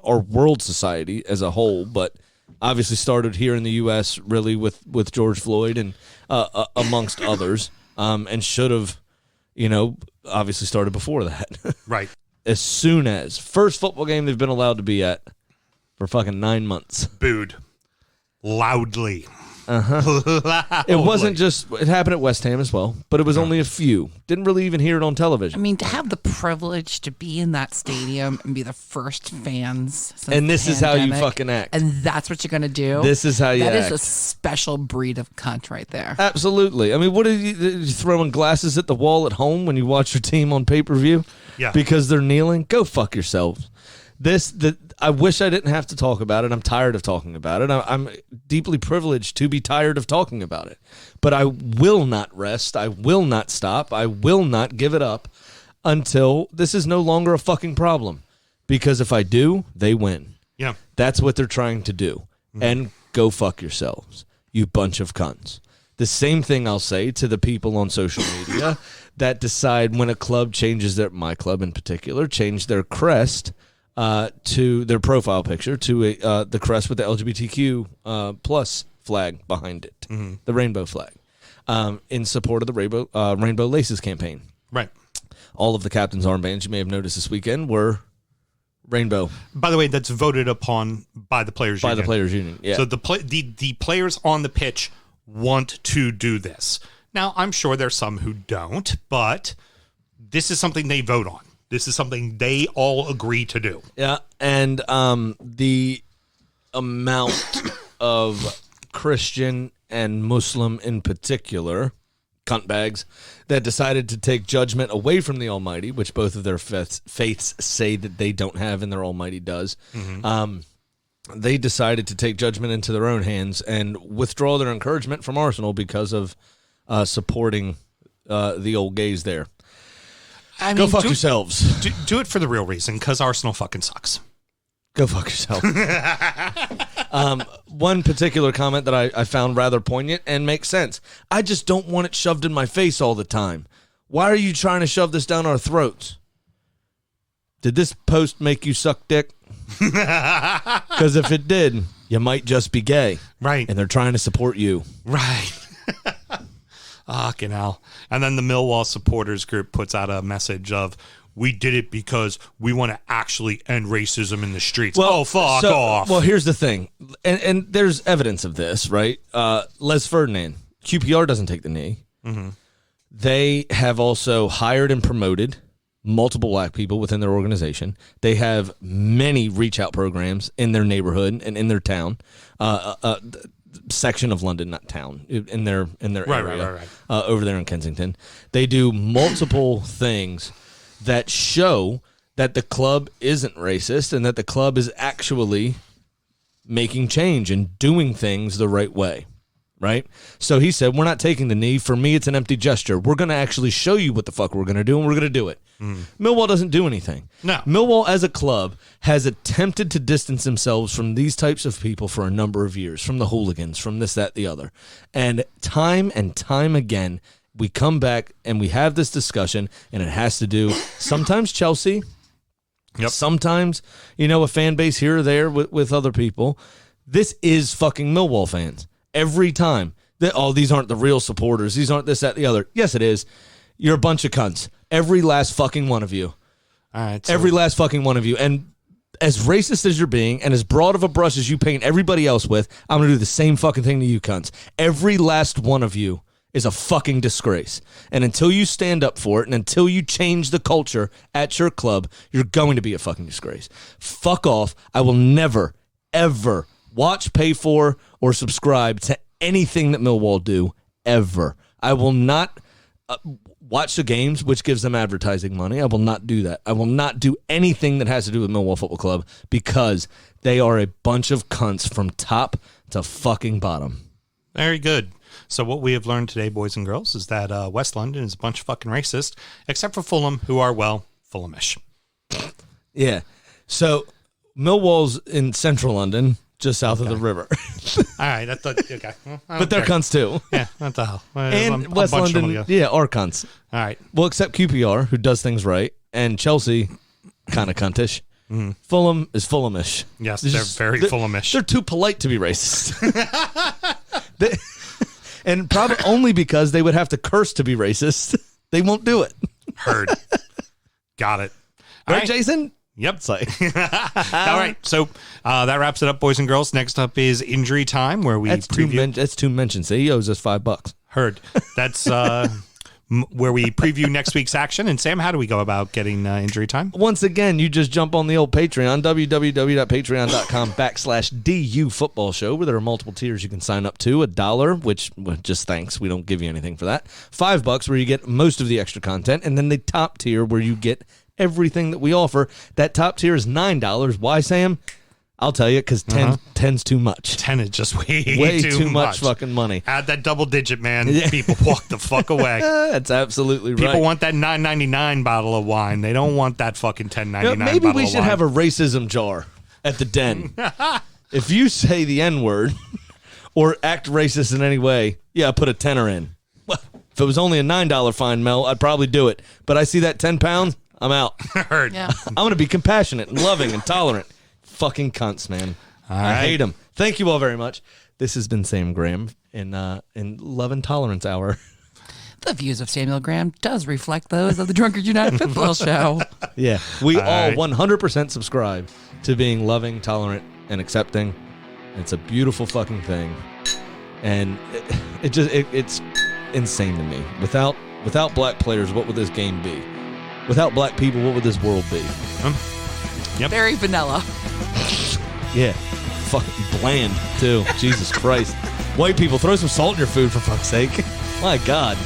our world society as a whole, but obviously started here in the U.S. really with George Floyd and amongst others, and should have, obviously started before that. Right. As soon as first football game they've been allowed to be at for fucking 9 months. Booed. Loudly. It wasn't just, it happened at West Ham as well, but it was only a few. Didn't really even hear it on television. I mean, to have the privilege to be in that stadium and be the first fans since and this the is how you pandemic, fucking act. and that's what you're going to do. This is how you That act. is a special breed of cunt right there. Absolutely. I mean, what are you throwing glasses at the wall at home when you watch your team on pay-per-view? Yeah. Because they're kneeling? Go fuck yourselves. I wish I didn't have to talk about it. I'm tired of talking about it. I'm deeply privileged to be tired of talking about it. But I will not rest. I will not stop. I will not give it up until this is no longer a fucking problem. Because if I do, they win. Yeah. That's what they're trying to do. And go fuck yourselves, you bunch of cunts. The same thing I'll say to the people on social media that decide when a club changes my club in particular, change their crest to their profile picture to the crest with the LGBTQ plus flag behind it, the rainbow flag, in support of the Rainbow Laces campaign. Right. All of the captain's armbands you may have noticed this weekend were rainbow. By the way, that's voted upon by the players' union. By the players' union, yeah. So the players on the pitch want to do this. Now, I'm sure there's some who don't, but this is something they vote on. This is something they all agree to do. Yeah, and the amount of Christian and Muslim in particular cuntbags that decided to take judgment away from the Almighty, which both of their faiths say that they don't have and their Almighty does. They decided to take judgment into their own hands and withdraw their encouragement from Arsenal because of supporting the old gays there. Go fuck yourselves. Do it for the real reason, because Arsenal fucking sucks. Go fuck yourself. One particular comment that I found rather poignant and makes sense. I just don't want it shoved in my face all the time. Why are you trying to shove this down our throats? Did this post make you suck dick? Because if it did, you might just be gay. Right. And they're trying to support you. Right. Fucking hell. And then the Millwall supporters group puts out a message of, we did it because we want to actually end racism in the streets. Well, fuck off. Well, here's the thing. And there's evidence of this, right? Les Ferdinand, QPR doesn't take the knee. Mm-hmm. They have also hired and promoted multiple black people within their organization. They have many reach out programs in their neighborhood and in their town. Section of London, not town, in their area, right. Over there in Kensington. They do multiple things that show that the club isn't racist and that the club is actually making change and doing things the right way, right? So he said, we're not taking the knee. For me, it's an empty gesture. We're going to actually show you what the fuck we're going to do, and we're going to do it. Millwall doesn't do anything. No. Millwall as a club has attempted to distance themselves from these types of people for a number of years, from the hooligans, from this, that, the other. And time again, we come back and we have this discussion, and it has to do sometimes Chelsea, sometimes, a fan base here or there with other people. This is fucking Millwall fans. Every time. These aren't the real supporters. These aren't this, that, the other. Yes, it is. You're a bunch of cunts. Every last fucking one of you. All right. Every last fucking one of you. And as racist as you're being and as broad of a brush as you paint everybody else with, I'm going to do the same fucking thing to you cunts. Every last one of you is a fucking disgrace. And until you stand up for it and until you change the culture at your club, you're going to be a fucking disgrace. Fuck off. I will never, ever watch, pay for, or subscribe to anything that Millwall do, ever. I will not watch the games, which gives them advertising money. I will not do that. I will not do anything that has to do with Millwall Football Club because they are a bunch of cunts from top to fucking bottom. Very good. So what we have learned today, boys and girls, is that West London is a bunch of fucking racist, except for Fulham, who are, well, Fulhamish. Yeah. So Millwall's in central London, just south of the river. All right. I thought, okay. Well, But they're cunts too. Yeah, what the hell? And West London, are cunts. All right. Well, except QPR, who does things right, and Chelsea, kind of cuntish. Fulham is Fulhamish. Yes, they're very Fulhamish. They're too polite to be racist. And probably only because they would have to curse to be racist. They won't do it. Heard. Got it. All right, Jason? Yep. All right. So that wraps it up, boys and girls. Next up is Injury Time, where we preview. That's two mentions. He owes us $5. Heard. That's where we preview next week's action. And Sam, how do we go about getting Injury Time? Once again, you just jump on the old Patreon, www.patreon.com/DUfootballshow, where there are multiple tiers you can sign up to. $1, which, well, just thanks. We don't give you anything for that. $5, where you get most of the extra content. And then the top tier, where you get everything that we offer. That top tier is $9. Why, Sam? I'll tell you, because 10's too much. 10 is just way too much fucking money. Add that double digit, man. People walk the fuck away. That's absolutely right. People want that $9.99 bottle of wine. They don't want that fucking $10.99 bottle of wine. Maybe we should have a racism jar at the den. If you say the N-word or act racist in any way, yeah, put a tenner in. Well, if it was only a $9 fine, Mel, I'd probably do it. But I see that 10 pounds, I'm out. Heard. Yeah. I'm going to be compassionate and loving and tolerant. Fucking cunts, man. I hate them. Thank you all very much. This has been Sam Graham in Love and Tolerance Hour. The views of Samuel Graham does reflect those of the Drunkard United Football Show. Yeah, we all 100% subscribe to being loving, tolerant, and accepting. It's a beautiful fucking thing, and it's insane to me. Without black players, what would this game be? Without black people, what would this world be? Yep. Very vanilla. Yeah. Fucking bland, too. Jesus Christ. White people, throw some salt in your food, for fuck's sake. My God.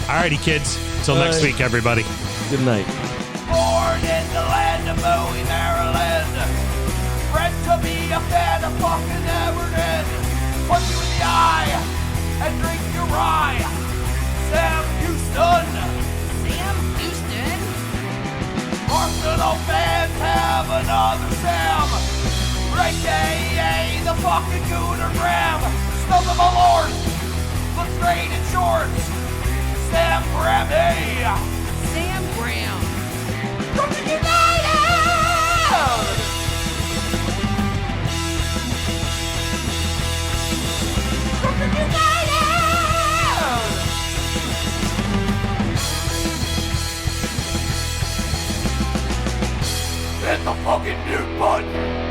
Alrighty, kids. Until next week, everybody. Good night. Born in the land of Bowie, Maryland. Bred to be a fan of fucking Everton. Punch you in the eye and drink your rye. Sam Houston. Sam Houston. Arsenal fans have another Sam. AKA the fucking Gooner Graham. Stump of a lord. Looks great in shorts. Sam Graham, hey. Sam Graham. Drunkard United! Drunkard United! Hit the fucking mute button!